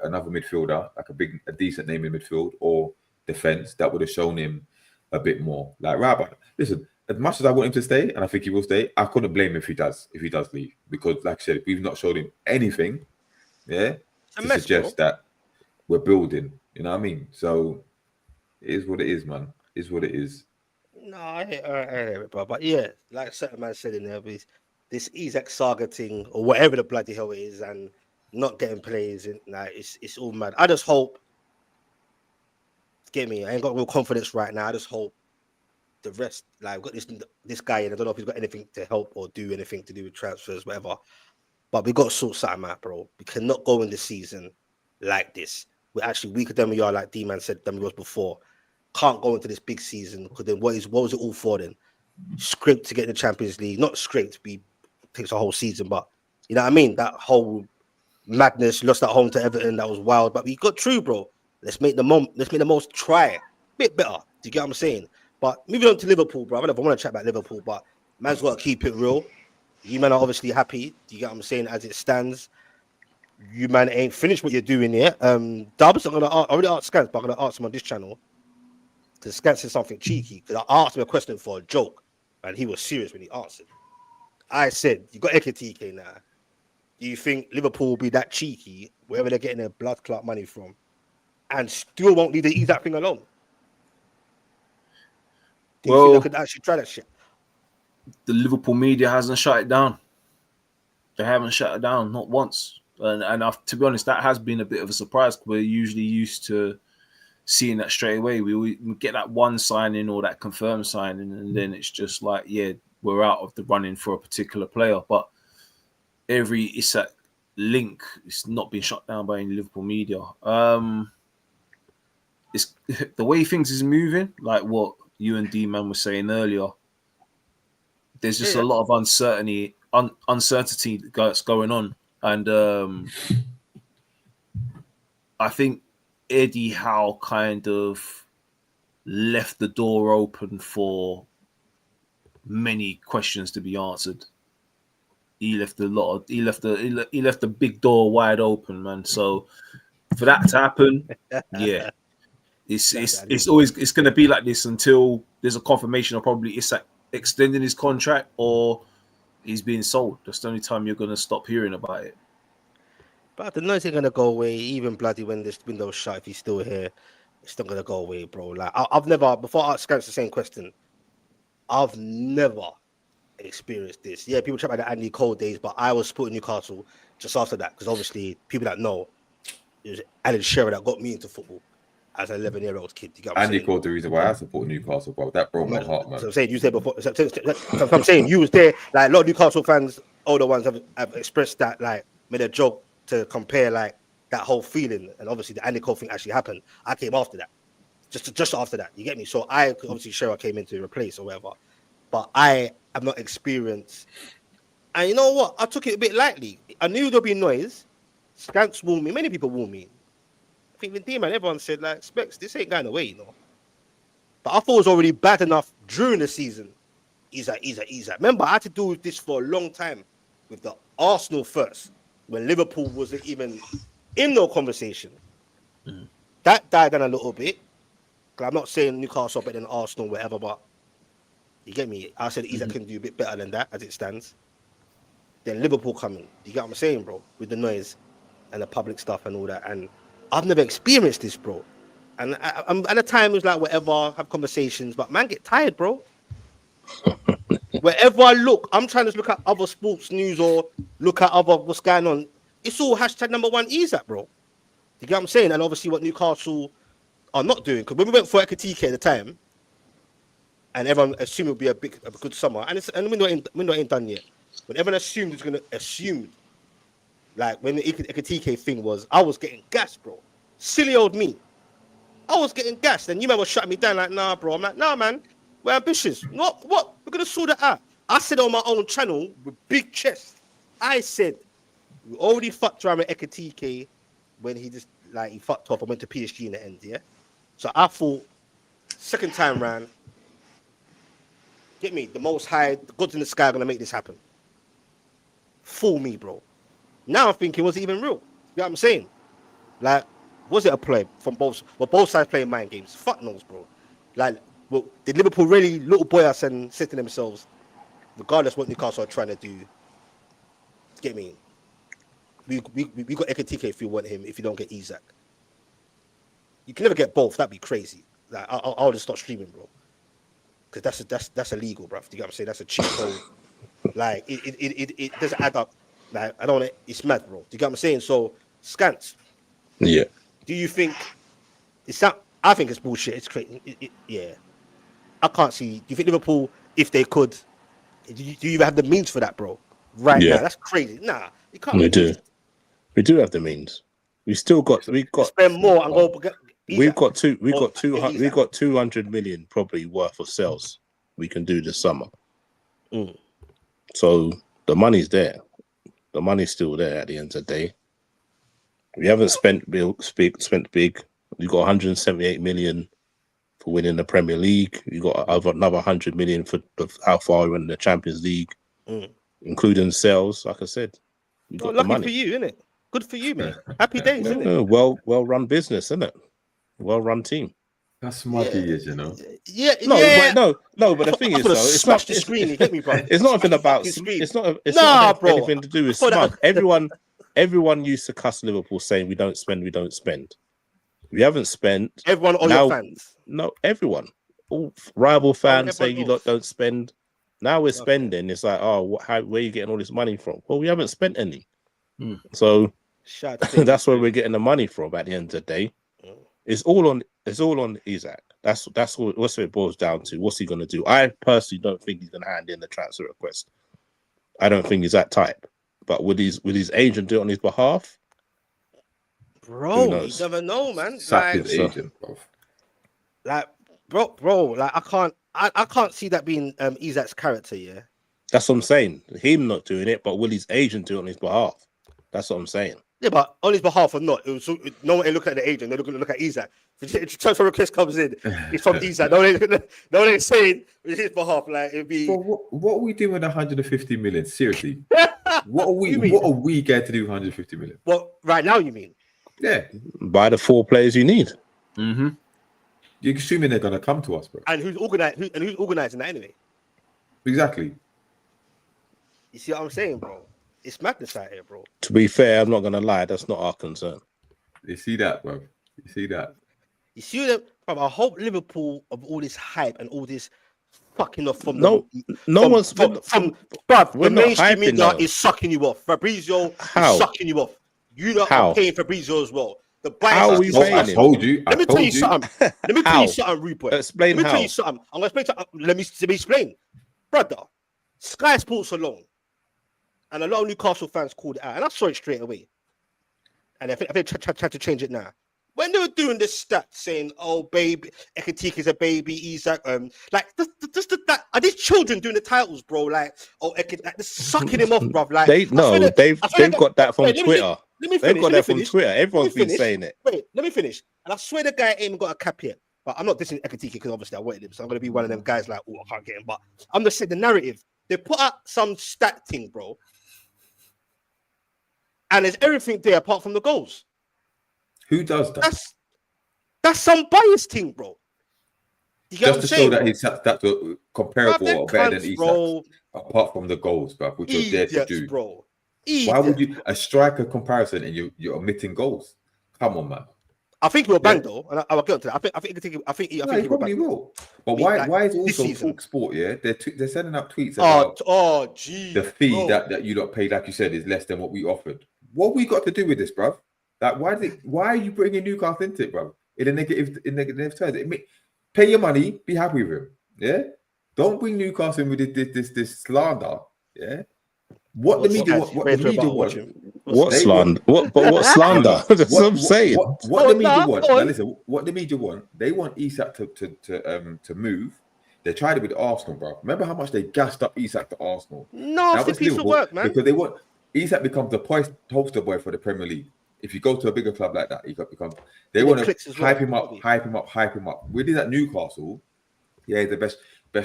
another midfielder, like a decent name in midfield or defense, that would have shown him a bit more. Like, right, but listen, as much as I want him to stay, and I think he will stay, I couldn't blame him if he does leave, because like I said, we've not showed him anything, to suggest that we're building. You know what I mean? So it is what it is, man. It is what it is. No, I hear it, bro. But yeah, like certain man said in there, this Isak saga thing or whatever the bloody hell it is, and not getting plays, and like it's all mad. I just hope. Get me? I ain't got real confidence right now. I just hope the rest, like, I've got this guy, and I don't know if he's got anything to help or do anything to do with transfers, whatever. But we got to sort something out, bro. We cannot go in the season like this. We're actually weaker than we are, like D-Man said, than we was before. Can't go into this big season because then what was it all for then? Scraped to get in the Champions League, not scraped. Takes a whole season, but you know what I mean. That whole madness, lost at home to Everton, that was wild. But we got through, bro. Let's make the most try a bit better. Do you get what I'm saying? But moving on to Liverpool, bro. I don't want to chat about Liverpool, but man's got to keep it real. You man are obviously happy. Do you get what I'm saying? As it stands, you man ain't finished what you're doing yet. Dubz, I already asked Skants, but I'm gonna ask him on this channel because Skants said something cheeky. Because I asked him a question for a joke, and he was serious when he answered. I said, "You got Ekitike now. Do you think Liverpool will be that cheeky, wherever they're getting their blood clot money from, and still won't need to ease that thing alone? Do you think they could actually try that shit?" The Liverpool media hasn't shut it down. They haven't shut it down, not once. And to be honest, that has been a bit of a surprise. We're usually used to seeing that straight away. We get that one signing or that confirmed signing, and then it's just like, yeah, we're out of the running for a particular player. But every Isak link is not being shut down by any Liverpool media. It's the way things is moving, like what you and D-Man were saying earlier. There's just a lot of uncertainty that's going on. And I think Eddie Howe kind of left the door open for many questions to be answered. He left the big door wide open, man. So for that to happen, yeah, it's always going to be like this until there's a confirmation of probably Isak extending his contract or he's being sold. That's the only time you're going to stop hearing about it. But the noise ain't gonna go away, even bloody when this window's shut. If he's still here, it's not gonna go away, bro. Like I've never, before I asked Skants the same question, I've never experienced this. Yeah, people chat about the Andy Cole days, but I was supporting Newcastle just after that because obviously people that know it was Alan Shearer that got me into football as an 11-year-old kid. You get what I'm Andy saying? Cole, the reason why I support Newcastle, bro. That broke my heart, man. So I'm saying you said before. So I'm saying you was there. Like a lot of Newcastle fans, older ones have expressed that, like made a joke to compare like that whole feeling, and obviously the Andy Cole thing actually happened. I came after that, just after that. You get me? So I obviously Shearer came in to replace or whatever, but I have not experienced. And you know what? I took it a bit lightly. I knew there'd be noise. Skants warned me. Many people warned me. I think the D-Man, everyone said like, "Specs, this ain't going away," you know. But I thought it was already bad enough during the season. Isak. Remember, I had to do this for a long time with the Arsenal first, when Liverpool wasn't even in no conversation. That died down a little bit. I'm not saying Newcastle better than Arsenal, whatever, but you get me. I said Isak can do a bit better than that as it stands. Then Liverpool coming. You get what I'm saying, bro? With the noise and the public stuff and all that. And I've never experienced this, bro. And I'm at the time it was like whatever, have conversations, but man, get tired, bro. Wherever I look, I'm trying to look at other sports news or look at other what's going on. It's all hashtag #1 Isak, bro. You get what I'm saying? And obviously what Newcastle are not doing. Because when we went for Ekitike at the time, and everyone assumed it would be a good summer, and the window ain't done yet. When everyone assumed it's going to assume like when the Ekitike thing was, I was getting gassed, bro. Silly old me. I was getting gassed, and you man was shutting me down like, nah, bro. I'm like, nah, man. We're ambitious. What? We're gonna sort it out. I said on my own channel with big chest. I said we already fucked around with Ekitike when he just like he fucked off and went to PSG in the end, yeah. So I thought second time round, get me the Most High, the gods in the sky are gonna make this happen. Fool me, bro. Now I'm thinking, was it even real? You know what I'm saying? Like, was it a play from both? Well, both sides playing mind games. Fuck knows, bro. Like, well, did Liverpool really little boy us and say to themselves, regardless what Newcastle are trying to do, get me? We got Ekitike if you want him. If you don't get Isak, you can never get both. That'd be crazy. Like, I'll just start streaming, bro. Because that's illegal, bro. You know what I'm saying? That's a cheat code. Like, it doesn't add up. Like, I don't want it. It's mad, bro. Do you get what I'm saying? So, Skants. Yeah. Do you think it's not? I think it's bullshit. It's crazy. Yeah. I can't see. Do you think Liverpool, if they could, do you even have the means for that, bro? Right now, that's crazy. Nah, you can't. We do. We do have the means. We got spend more and go. We've got 200 million probably worth of sales we can do this summer. So the money's there. The money's still there at the end of the day. We haven't spent big. We got 178 million for winning the Premier League. You got another 100 million for how far we're in the Champions League, including sales. Like I said, you got the money. For you, innit? Good for you, man. Happy days, isn't it? Well run business, isn't it? Well run team. That's smart he is, you know. Yeah. No. But the thing is, though, it's not the screen. You get me, bro. It's not anything about. It's not anything to do with smart. Everyone used to cuss Liverpool saying we don't spend. We haven't spent. Everyone, all your fans. No, everyone. All rival fans say you lot don't spend. Now we're spending. It's like, where are you getting all this money from? Well, we haven't spent any. So that's where we're getting the money from. At the end of the day, it's all on Isak. That's what it boils down to. What's he going to do? I personally don't think he's going to hand in the transfer request. I don't think he's that type. But would his agent do it on his behalf? Bro, you never know, man. Sack his agent, bro. Like I can't see that being Isak's character. Yeah, that's what I'm saying. Him not doing it, but will his agent do it on his behalf? That's what I'm saying. Yeah, but on his behalf or not, no one ain't looking at the agent. They're looking to look at Isak. If transfer request comes in, it's from Isak. No one ain't saying it's his behalf. Like it'd be. But what are we doing with 150 million? Seriously, what are we going to do with 150 million? What right now? You mean? Yeah, buy the 4 players you need. You're assuming they're going to come to us, bro. And who's organizing that anyway? Exactly. You see what I'm saying, bro? It's madness out here, bro. To be fair, I'm not going to lie. That's not our concern. You see that, bro? You see that? You see that, bro? I hope Liverpool, of all this hype and all this fucking off from the mainstream media is sucking you off. Fabrizio is sucking you off. You know are paying Fabrizio as well. The how are we paying him? I told you. Let me tell you something. Let me tell you something, Rupert. Explain how. Let me tell you something. I'm going to explain. Let me explain. Brother, Sky Sports alone, and a lot of Newcastle fans called it out, and I saw it straight away. And I think they tried to change it now. When they were doing this stat saying, "Oh, baby, Ekitike is a baby, Isak," like that are these children doing the titles, bro? Like, Ekitike, like, sucking him off, bro. Like, they've got that from Twitter. They've got that from Twitter. Everyone's been saying it. Wait, let me finish. And I swear the guy ain't even got a cap yet. But I'm not dissing Ekitike because obviously I wanted him, so I'm gonna be one of them guys like, I can't get him. But I'm just saying the narrative. They put out some stat thing, bro, and there's everything there apart from the goals. Who does that? That's some bias thing, bro. Just to show that his stats were comparable or better than Isak, apart from the goals, bro, which you're there to do. Bro. Why would you a striker comparison and you're omitting goals? Come on, man. I think he'll bang though, and I'll get to that. I think he probably will. But why is also Talk Sport? Yeah, they're sending out tweets about the fee that you lot paid, like you said, is less than what we offered. What we got to do with this, bro? Like, why are you bringing Newcastle into it, bro? In negative terms, pay your money, be happy with him. Yeah, don't bring Newcastle in with this slander. Yeah, what the media want. What slander? What slander? That's what I'm saying. What the media want? Now listen, what the media want? They want Isak to move. They tried it with Arsenal, bro. Remember how much they gassed up Isak to Arsenal? Nasty piece of work, man. Because they want Isak becomes the poster boy for the Premier League. If you go to a bigger club like that, they want to hype him up. We did at Newcastle. Yeah, he's the best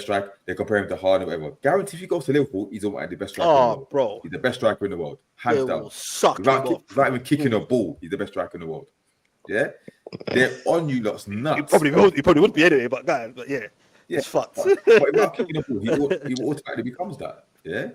striker. They compare him to Haaland, whatever. Guarantee if he goes to Liverpool, he's already the best striker in the world. Bro. He's the best striker in the world. Hands down. Without even kicking a ball, he's the best striker in the world. Yeah? They're on you lot's nuts. He probably would be anyway, but yeah. It's fucked. But without kicking a ball, he automatically becomes that. Yeah?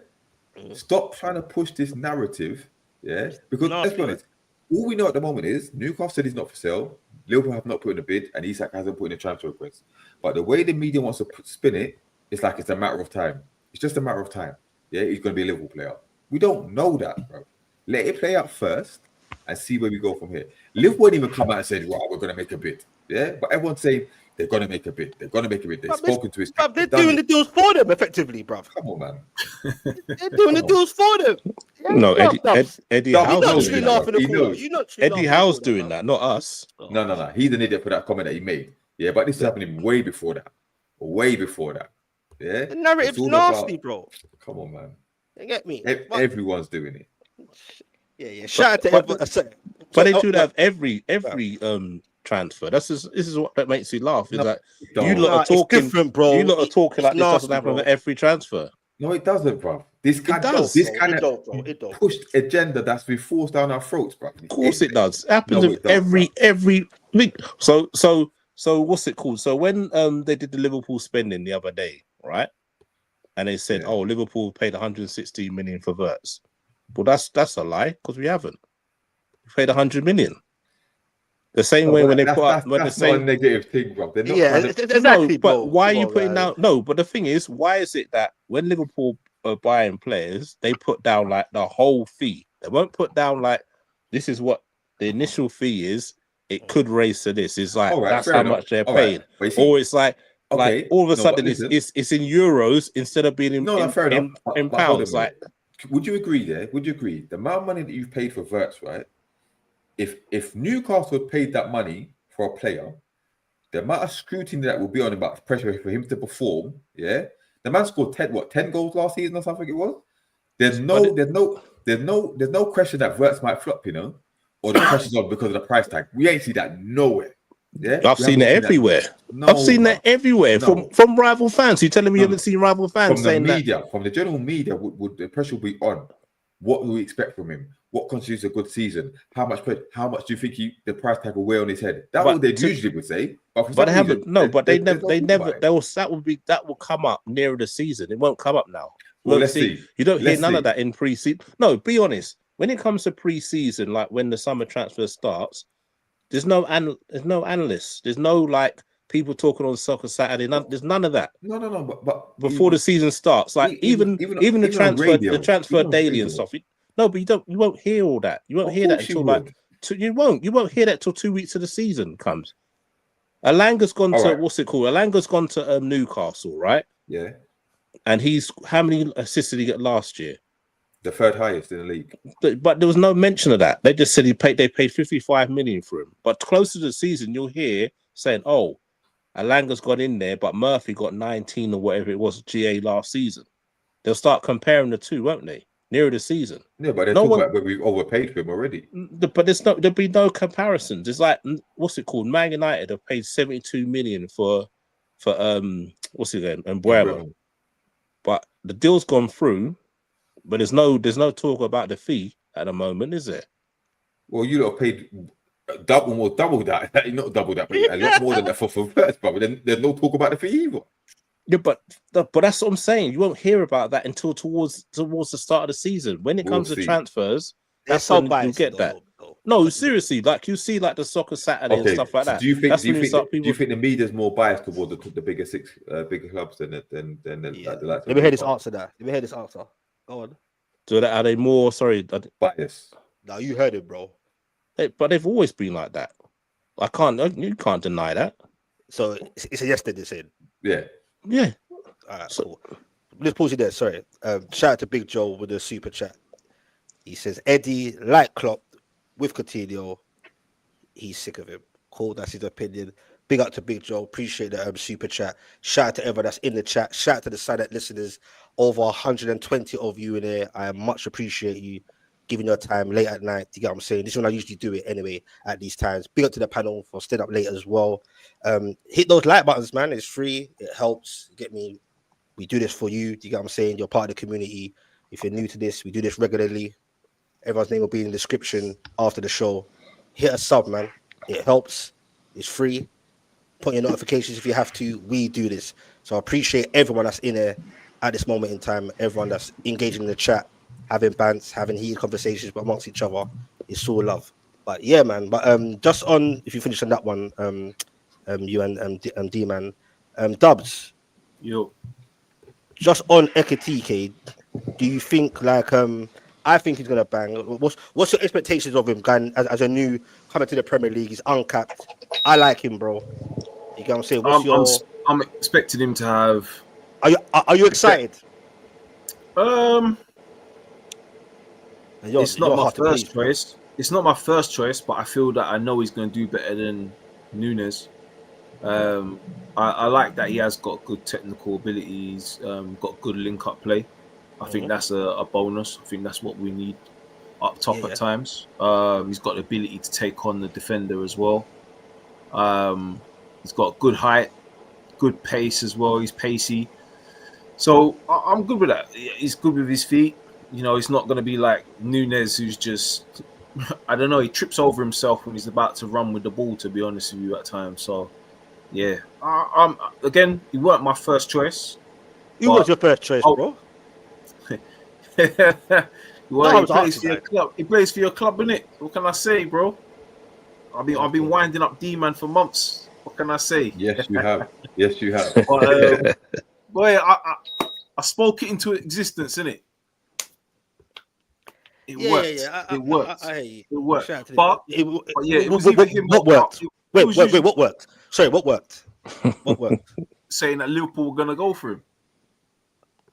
Stop trying to push this narrative. Yeah? Because let's be honest, all we know at the moment is Newcastle said he's not for sale. Liverpool have not put in a bid, and Isak hasn't put in a transfer request. But the way the media wants to spin it, it's like it's a matter of time. It's just a matter of time. Yeah, he's going to be a Liverpool player. We don't know that, bro. Let it play out first and see where we go from here. Liverpool didn't even come out and said, "Wow, we're going to make a bid." Yeah, but everyone's saying they're going to make a bid. They're going to make a bid. They've spoken to his. They're doing the deals for them effectively, bro. Come on, man. They're doing the deals for them. Yeah, no, Eddie Howe's doing that. Eddie Howe's doing that, not us. No. He's an idiot for that comment that he made. Yeah, but this is happening way before that. Way before that. Yeah. The narrative's nasty, bro. Come on, man. You get me? Everyone's doing it. Yeah. Shout out to everyone. But they do that every transfer. This is what that makes you laugh. Is that you lot are talking different, bro. You lot are talking like this doesn't happen with every transfer. No, it doesn't, bro. This kind of pushed agenda that's been forced down our throats, bro. Of course it does. It happens with every week. So what's it called? So when they did the Liverpool spending the other day, right? And they said, "Oh, Liverpool paid 116 million for Wirtz." Well, that's a lie because we haven't. We paid 100 million. The same way when they put up when that's not a negative thing, bro. They're not exactly. But why are you putting down? No, but the thing is, why is it that when Liverpool are buying players, they put down like the whole fee? They won't put down like this is what the initial fee is. It could raise to this. It's like that's how much they're paying, or it's like all of a sudden it's in euros instead of being in pounds. Like, would you agree there? Would you agree the amount of money that you've paid for Wirtz, right? If Newcastle had paid that money for a player, the amount of scrutiny that will be on him, about pressure for him to perform, yeah. The man scored 10 goals last season or something. It was. There's no question that Wirtz might flop, you know, or the pressure's on because of the price tag. We ain't see that nowhere. Yeah, I've seen it everywhere. I've seen that everywhere from rival fans. You telling me you haven't seen rival fans saying that? From the general media, would the pressure be on? What do we expect from him? What constitutes a good season? How much do you think the price tag will weigh on his head? That's what they usually would say. But they haven't. No, but they never. That will come up nearer the season. It won't come up now. Well, let's see. You don't hear none of that in pre-season. No, be honest. When it comes to pre-season, like when the summer transfer starts, there's no analysts. There's no like people talking on Soccer Saturday. There's none of that. No. But before the season starts, like even the transfer daily and stuff. No, but you won't hear all that. You won't hear that until you won't hear that till 2 weeks of the season comes. Alanga's gone to what's it called? Alanga's gone to Newcastle, right? Yeah. And how many assists did he get last year? The third highest in the league. But there was no mention of that. They just said they paid 55 million for him. But close to the season, you'll hear saying, "Oh, Alanga's got in there, but Murphy got 19 or whatever it was GA last season." They'll start comparing the two, won't they? Nearer the season. Yeah, but they're talking about where we've overpaid for him already. But there'll be no comparisons. It's like what's it called? Man United have paid 72 million for what's his name? Mbuemo. But the deal's gone through, but there's no talk about the fee at the moment, is there? Well, you lot paid double that. Not double that, but a lot more than that for first, but then there's no talk about the fee either. Yeah, but that's what I'm saying. You won't hear about that until towards the start of the season. When it comes to transfers, that's when you get that. No, seriously, like you see, like the Soccer Saturday and stuff like that. Do you think the media's more biased toward the bigger bigger clubs than the Let me hear this answer. Go on. So are they more biased? No, you heard it, bro. But they've always been like that. You can't deny that. So it's a yes that they said. Yeah. Yeah. All right, cool. Let's pause it there. Sorry. Shout out to Big Joe with the super chat. He says Eddie, like Klopp with Coutinho, he's sick of him. Cool, that's his opinion. Big up to Big Joe. Appreciate the super chat. Shout out to everyone that's in the chat. Shout out to the silent listeners. Over 120 of you in there. I much appreciate you giving your time late at night. You get what I'm saying? This is when I usually do it anyway at these times. Big up to the panel for staying up late as well. Hit those like buttons, man. It's free. It helps. Get me. We do this for you. You get what I'm saying? You're part of the community. If you're new to this, we do this regularly. Everyone's name will be in the description after the show. Hit a sub, man. It helps. It's free. Put your notifications if you have to. We do this. So I appreciate everyone that's in there at this moment in time. Everyone that's engaging in the chat, having bants, having heated conversations amongst each other. It's all love. But yeah, man. But just on, if you finish on that one, you and D-Man, Dubz. Yo. Just on Ekitike, do you think like I think he's gonna bang. What's your expectations of him going as a new coming to the Premier League? He's uncapped. I like him, bro. You get what I'm saying? I'm expecting him to have. Are you excited? It's not my first choice. It's not my first choice, but I feel that I know he's going to do better than Nunes. I like that he has got good technical abilities, got good link-up play. I think that's a bonus. I think that's what we need up top at times. He's got the ability to take on the defender as well. He's got good height, good pace as well. He's pacey. So I'm good with that. He's good with his feet. You know, he's not going to be like Nunes, who's just, I don't know, he trips over himself when he's about to run with the ball, to be honest with you, at times. So, yeah. Again, he weren't my first choice. Who was your first choice, bro? Well, he plays for your club. He plays for your club, innit? What can I say, bro? I've been winding up D-Man for months. What can I say? Yes, you have. Yes, you have. But, boy, I spoke it into existence, innit? It worked. It worked. It worked. But it was either him. What worked? Wait, what worked? Sorry, what worked? What worked? Saying that Liverpool were gonna go for him.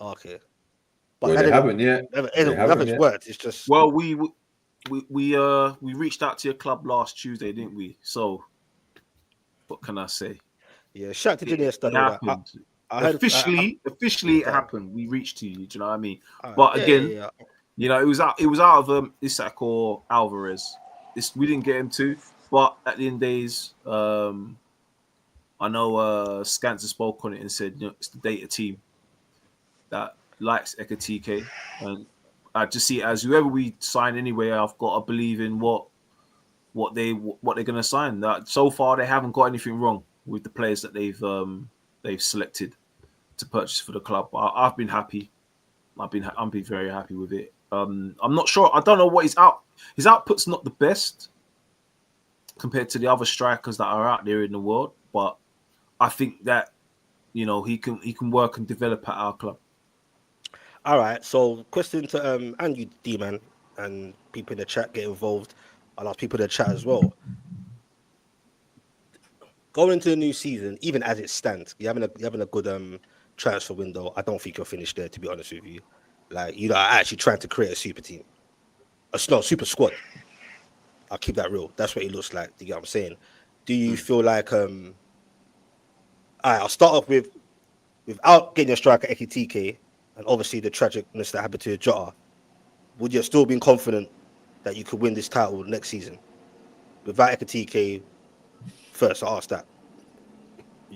Okay. But they haven't yet. Nothing's worked. It's just we reached out to your club last Tuesday, didn't we? So what can I say? Yeah, shout out to Junior Study. Officially, it happened. We reached to you. Do you know what I mean? But again, you know, it was out of Isak or Alvarez. We didn't get him to, but at the end of days, I know Skants spoke on it and said, you know, it's the data team that likes Ekitike, and I just see it as whoever we sign anyway. I've got to believe in what they're going to sign. That so far they haven't got anything wrong with the players that they've selected to purchase for the club. I've been happy. I've been very happy with it. I'm not sure. I don't know what his output's not the best compared to the other strikers that are out there in the world, but I think that, you know, he can work and develop at our club. All right. So, question to and you, D-Man, and people in the chat get involved. I'll ask people in the chat as well. Going into the new season, even as it stands, you're having a good transfer window. I don't think you're finished there, to be honest with you. Like, you know, actually trying to create a super team, super squad. I'll keep that real. That's what it looks like. Do you get what I'm saying? Do you feel like all right, I'll start off without getting a striker Ekitike, and obviously the tragicness that happened to Jota, would you still be confident that you could win this title next season? Without Ekitike first, I'll ask that.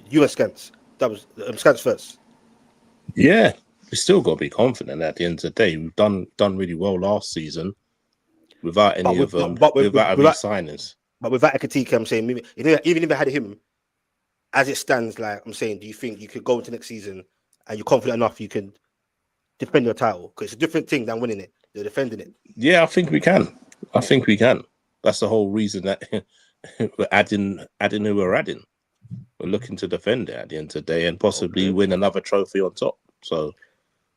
You and Skants. That was Skants first. Yeah, we still got to be confident at the end of the day. We've done really well last season without any of them, without signings. But without Ekitike, I'm saying, even if I had him, as it stands, like I'm saying, do you think you could go into next season and you're confident enough you can defend your title? Because it's a different thing than winning it. They're defending it. Yeah, I think we can. That's the whole reason that we're adding who we're adding. We're looking to defend it at the end of the day and possibly win another trophy on top. So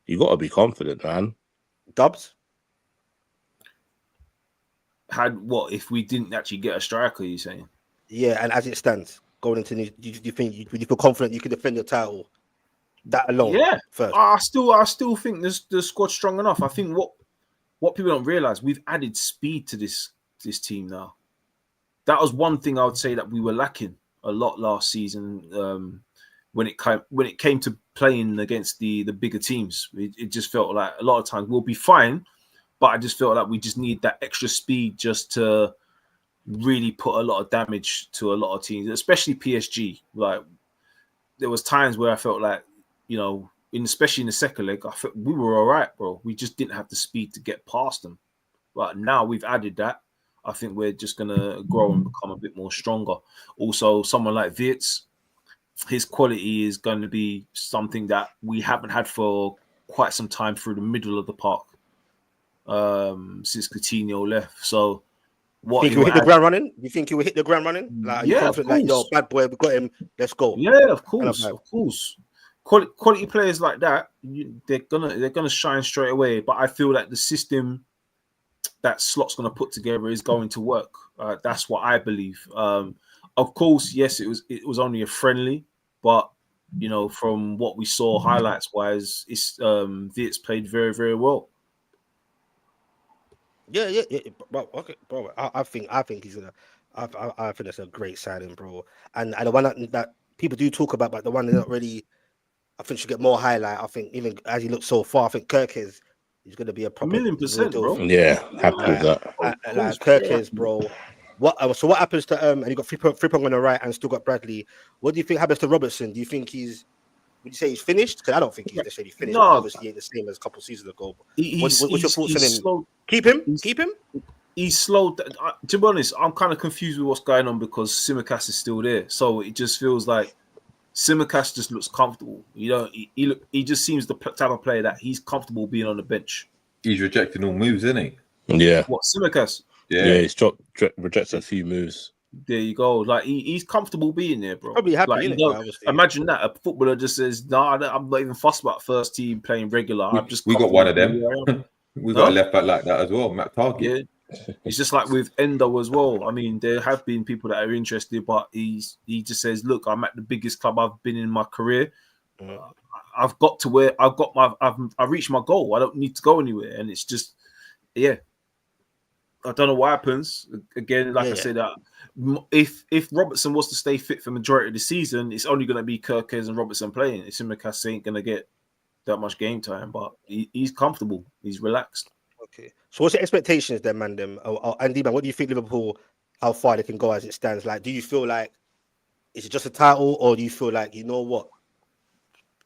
you got to be confident, man. Dubz? What if we didn't actually get a striker? You saying? Yeah, and as it stands, going into do you think you feel confident you can defend your title? That alone, yeah. First, I still think the squad's strong enough. I think what people don't realize, we've added speed to this team now. That was one thing I would say that we were lacking a lot last season. When it came to playing against the bigger teams, it just felt like a lot of times we'll be fine, but I just felt like we just need that extra speed just to really put a lot of damage to a lot of teams, especially PSG. Like there was times where I felt like, especially in the second leg, I felt we were all right, bro. We just didn't have the speed to get past them. But now we've added that. I think we're just gonna grow and become a bit more stronger. Also, someone like Wirtz, his quality is going to be something that we haven't had for quite some time through the middle of the park since Coutinho left. So, what think he will hit the ground running? You think he will hit the ground running? Like, yeah, of course. Like, bad boy, we got him. Let's go. Yeah, of course, of course. Quality players like that, they're gonna shine straight away. But I feel like the system that Slot's gonna put together is going to work. That's what I believe. Of course, yes, it was only a friendly. But from what we saw highlights wise, Wirtz played very, very well. Yeah. Bro, okay, bro. I think he's gonna. I think that's a great signing, bro. And the one that people do talk about, but the one that not really, I think should get more highlight. I think even as he looks so far, I think Kirkes is going to be a proper 1,000,000%, bro. Yeah, happy with that. Like Kirkes, bro. So what happens to and you got Frimpong on the right and still got Bradley. What do you think happens to Robertson? Do you think would you say he's finished? Because I don't think he's necessarily finished. No. Obviously, he ain't the same as a couple seasons ago. What's your thoughts on him? Slow. Keep him. He's slow. To be honest, I'm kind of confused with what's going on because Tsimikas is still there. So it just feels like Tsimikas just looks comfortable. He just seems the type of player that he's comfortable being on the bench. He's rejecting all moves, isn't he? Yeah. What, Tsimikas? Yeah, he's rejects a few moves. There you go. Like he's comfortable being there, bro. Probably happy. Like, imagine that a footballer just says, "No, I'm not even fussed about first team playing regular." We got one of them. We got a left back like that as well, Matt Target. Yeah, it's just like with Endo as well. I mean, there have been people that are interested, but he just says, "Look, I'm at the biggest club I've been in my career. I've got to where I've reached my goal. I don't need to go anywhere." And it's just, yeah. I don't know what happens. Again, I said, if Robertson was to stay fit for majority of the season, it's only going to be Kirkes and Robertson playing. Tsimikas ain't going to get that much game time, but he's comfortable. He's relaxed. Okay. So what's your expectations then, man? Andy, man, what do you think Liverpool, how far they can go as it stands? Like, do you feel like it's just a title, or do you feel like, you know what,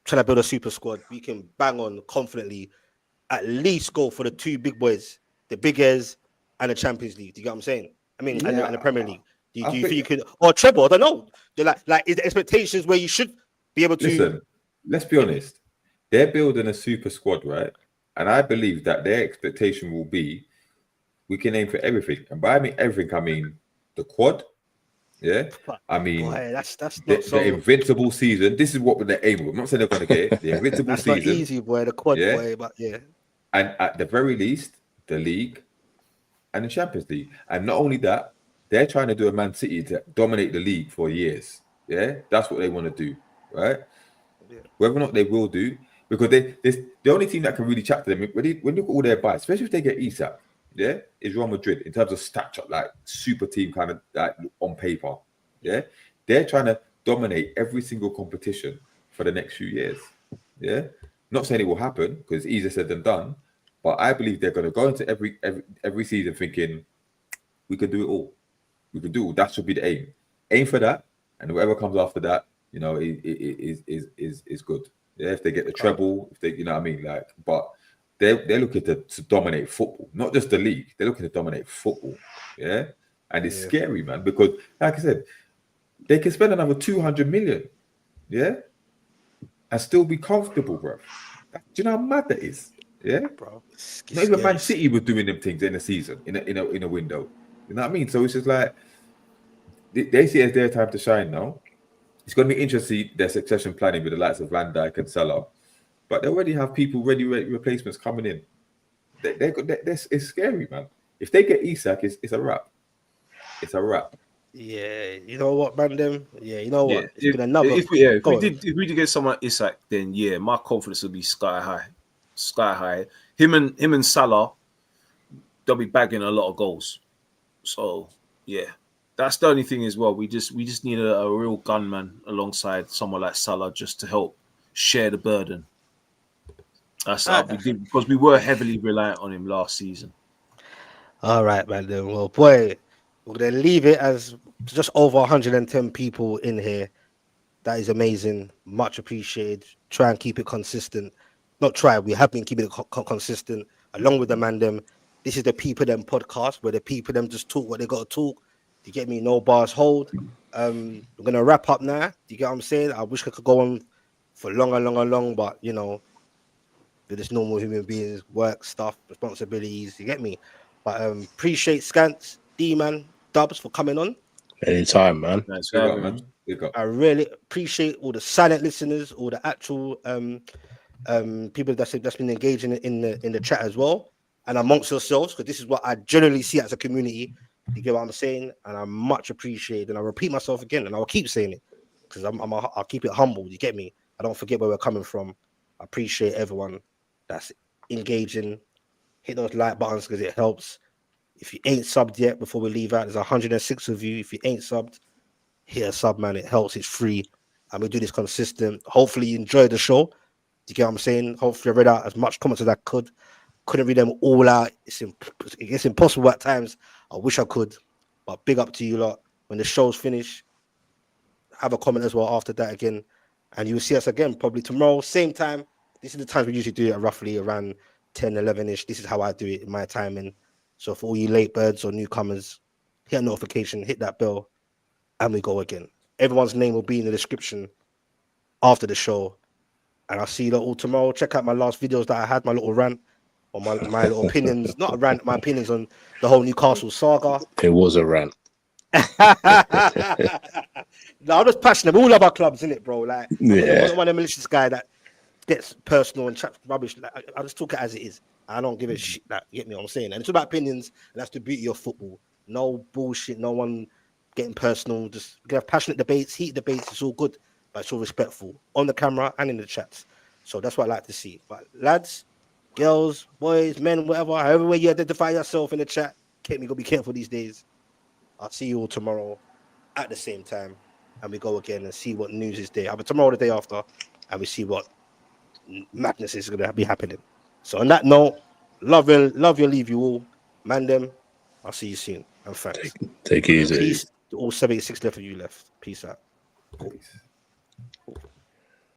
trying to build a super squad, we can bang on confidently, at least go for the two big boys, the biggers, and the Champions League? Do you get what I'm saying? I mean, and the Premier League. Do you think you could, or treble? I don't know. Like, is the expectations where you should be able to? Listen, let's be honest. They're building a super squad, right? And I believe that their expectation will be, we can aim for everything. And by everything, I mean the quad. Yeah, I mean, boy, that's not the invincible season. This is what they're aiming with. I'm not saying they're going to get it. The invincible that's season. Not easy, boy. The quad, boy, but yeah. And at the very least, the league and the Champions League. And not only that, they're trying to do a Man City to dominate the league for years. Yeah, that's what they want to do, right? Yeah. Whether or not they will do, because the only team that can really chat to them when you look at all their buys, especially if they get Isak, yeah, is Real Madrid in terms of stature, like super team kind of like on paper. Yeah, they're trying to dominate every single competition for the next few years. Yeah, not saying it will happen because it's easier said than done. But I believe they're going to go into every season thinking we can do it all. We can do it all. That should be the aim. Aim for that, and whatever comes after that, is good. Yeah, if they get the treble, if they, you know what I mean, like, but they're looking to dominate football, not just the league. They're looking to dominate football. Yeah, and it's scary, man, because like I said, they can spend another 200 million, yeah, and still be comfortable, bro. Do you know how mad that is? Yeah, bro. Not even Man City was doing them things in a season, in a window. You know what I mean? So it's just like they see it as their time to shine now. It's going to be interesting their succession planning with the likes of Van Dijk and Salah, but they already have people ready replacements coming in. It's scary, man. If they get Isak, it's a wrap. It's a wrap. Yeah, you know what, man? Yeah, you know what? Yeah. It's been another. If we did get someone Isak, then yeah, my confidence would be sky high. Him and Salah, they'll be bagging a lot of goals. So yeah, that's the only thing as well. We just need a real gunman alongside someone like Salah just to help share the burden. That's because we were heavily reliant on him last season. All right, man. Then, well, boy, we're gonna leave it as just over 110 people in here. That is amazing. Much appreciated. Try and keep it consistent. Not try. We have been keeping it consistent along with the man them. This is the People Them podcast where the people them just talk what they got to talk. Do you get me? No bars hold. We're gonna wrap up now. Do you get what I'm saying? I wish I could go on for long, but you know, we're just normal human beings, work stuff, responsibilities. You get me? But appreciate Skants, D-Man, Dubz for coming on. Anytime, man. Nice Big up, man. Big up. I really appreciate all the silent listeners, all the actual people that's been engaging in the chat as well, and amongst yourselves, because this is what I generally see as a community. You get what I'm saying? And I much appreciate, and I repeat myself again, and I'll keep saying it because I'll keep it humble. You get me? I don't forget where we're coming from. I appreciate everyone that's engaging. Hit those like buttons because it helps. If you ain't subbed yet, before we leave out, there's 106 of you. If you ain't subbed, hit a sub, man. It helps. It's free, and we do this consistent. Hopefully, you enjoy the show. Do you get what I'm saying? Hopefully, I read out as much comments as I could. Couldn't read them all out. It's impossible at times. I wish I could, but big up to you lot. When the show's finished, have a comment as well after that again, and you'll see us again probably tomorrow, same time. This is the time we usually do it, roughly around 10, 11-ish. This is how I do it in my timing. So for all you late birds or newcomers, hit a notification, hit that bell, and we go again. Everyone's name will be in the description after the show. And I'll see you all tomorrow. Check out my last videos that I had, my little rant, or my little opinions. Not a rant, my opinions on the whole Newcastle saga. It was a rant. No, I'm just passionate. We all love our clubs, innit, bro? Like, Yeah. I'm one of the malicious guy that gets personal and chat rubbish. Like, I just talk it as it is. I don't give a shit. Like, you get me what I'm saying? And it's about opinions, and that's the beauty of football. No bullshit, no one getting personal. Just we can have passionate debates, heat debates. It's all good, but it's all respectful on the camera and in the chats. So that's what I like to see. But lads, girls, boys, men, whatever, however way you identify yourself in the chat, be careful these days. I'll see you all tomorrow at the same time, and we go again and see what news is there. Either tomorrow or the day after, and we see what madness is going to be happening. So on that note, love you, leave you all. Man them, I'll see you soon. And thanks. Take it easy. Peace to all 76 left of you left. Peace out. Peace.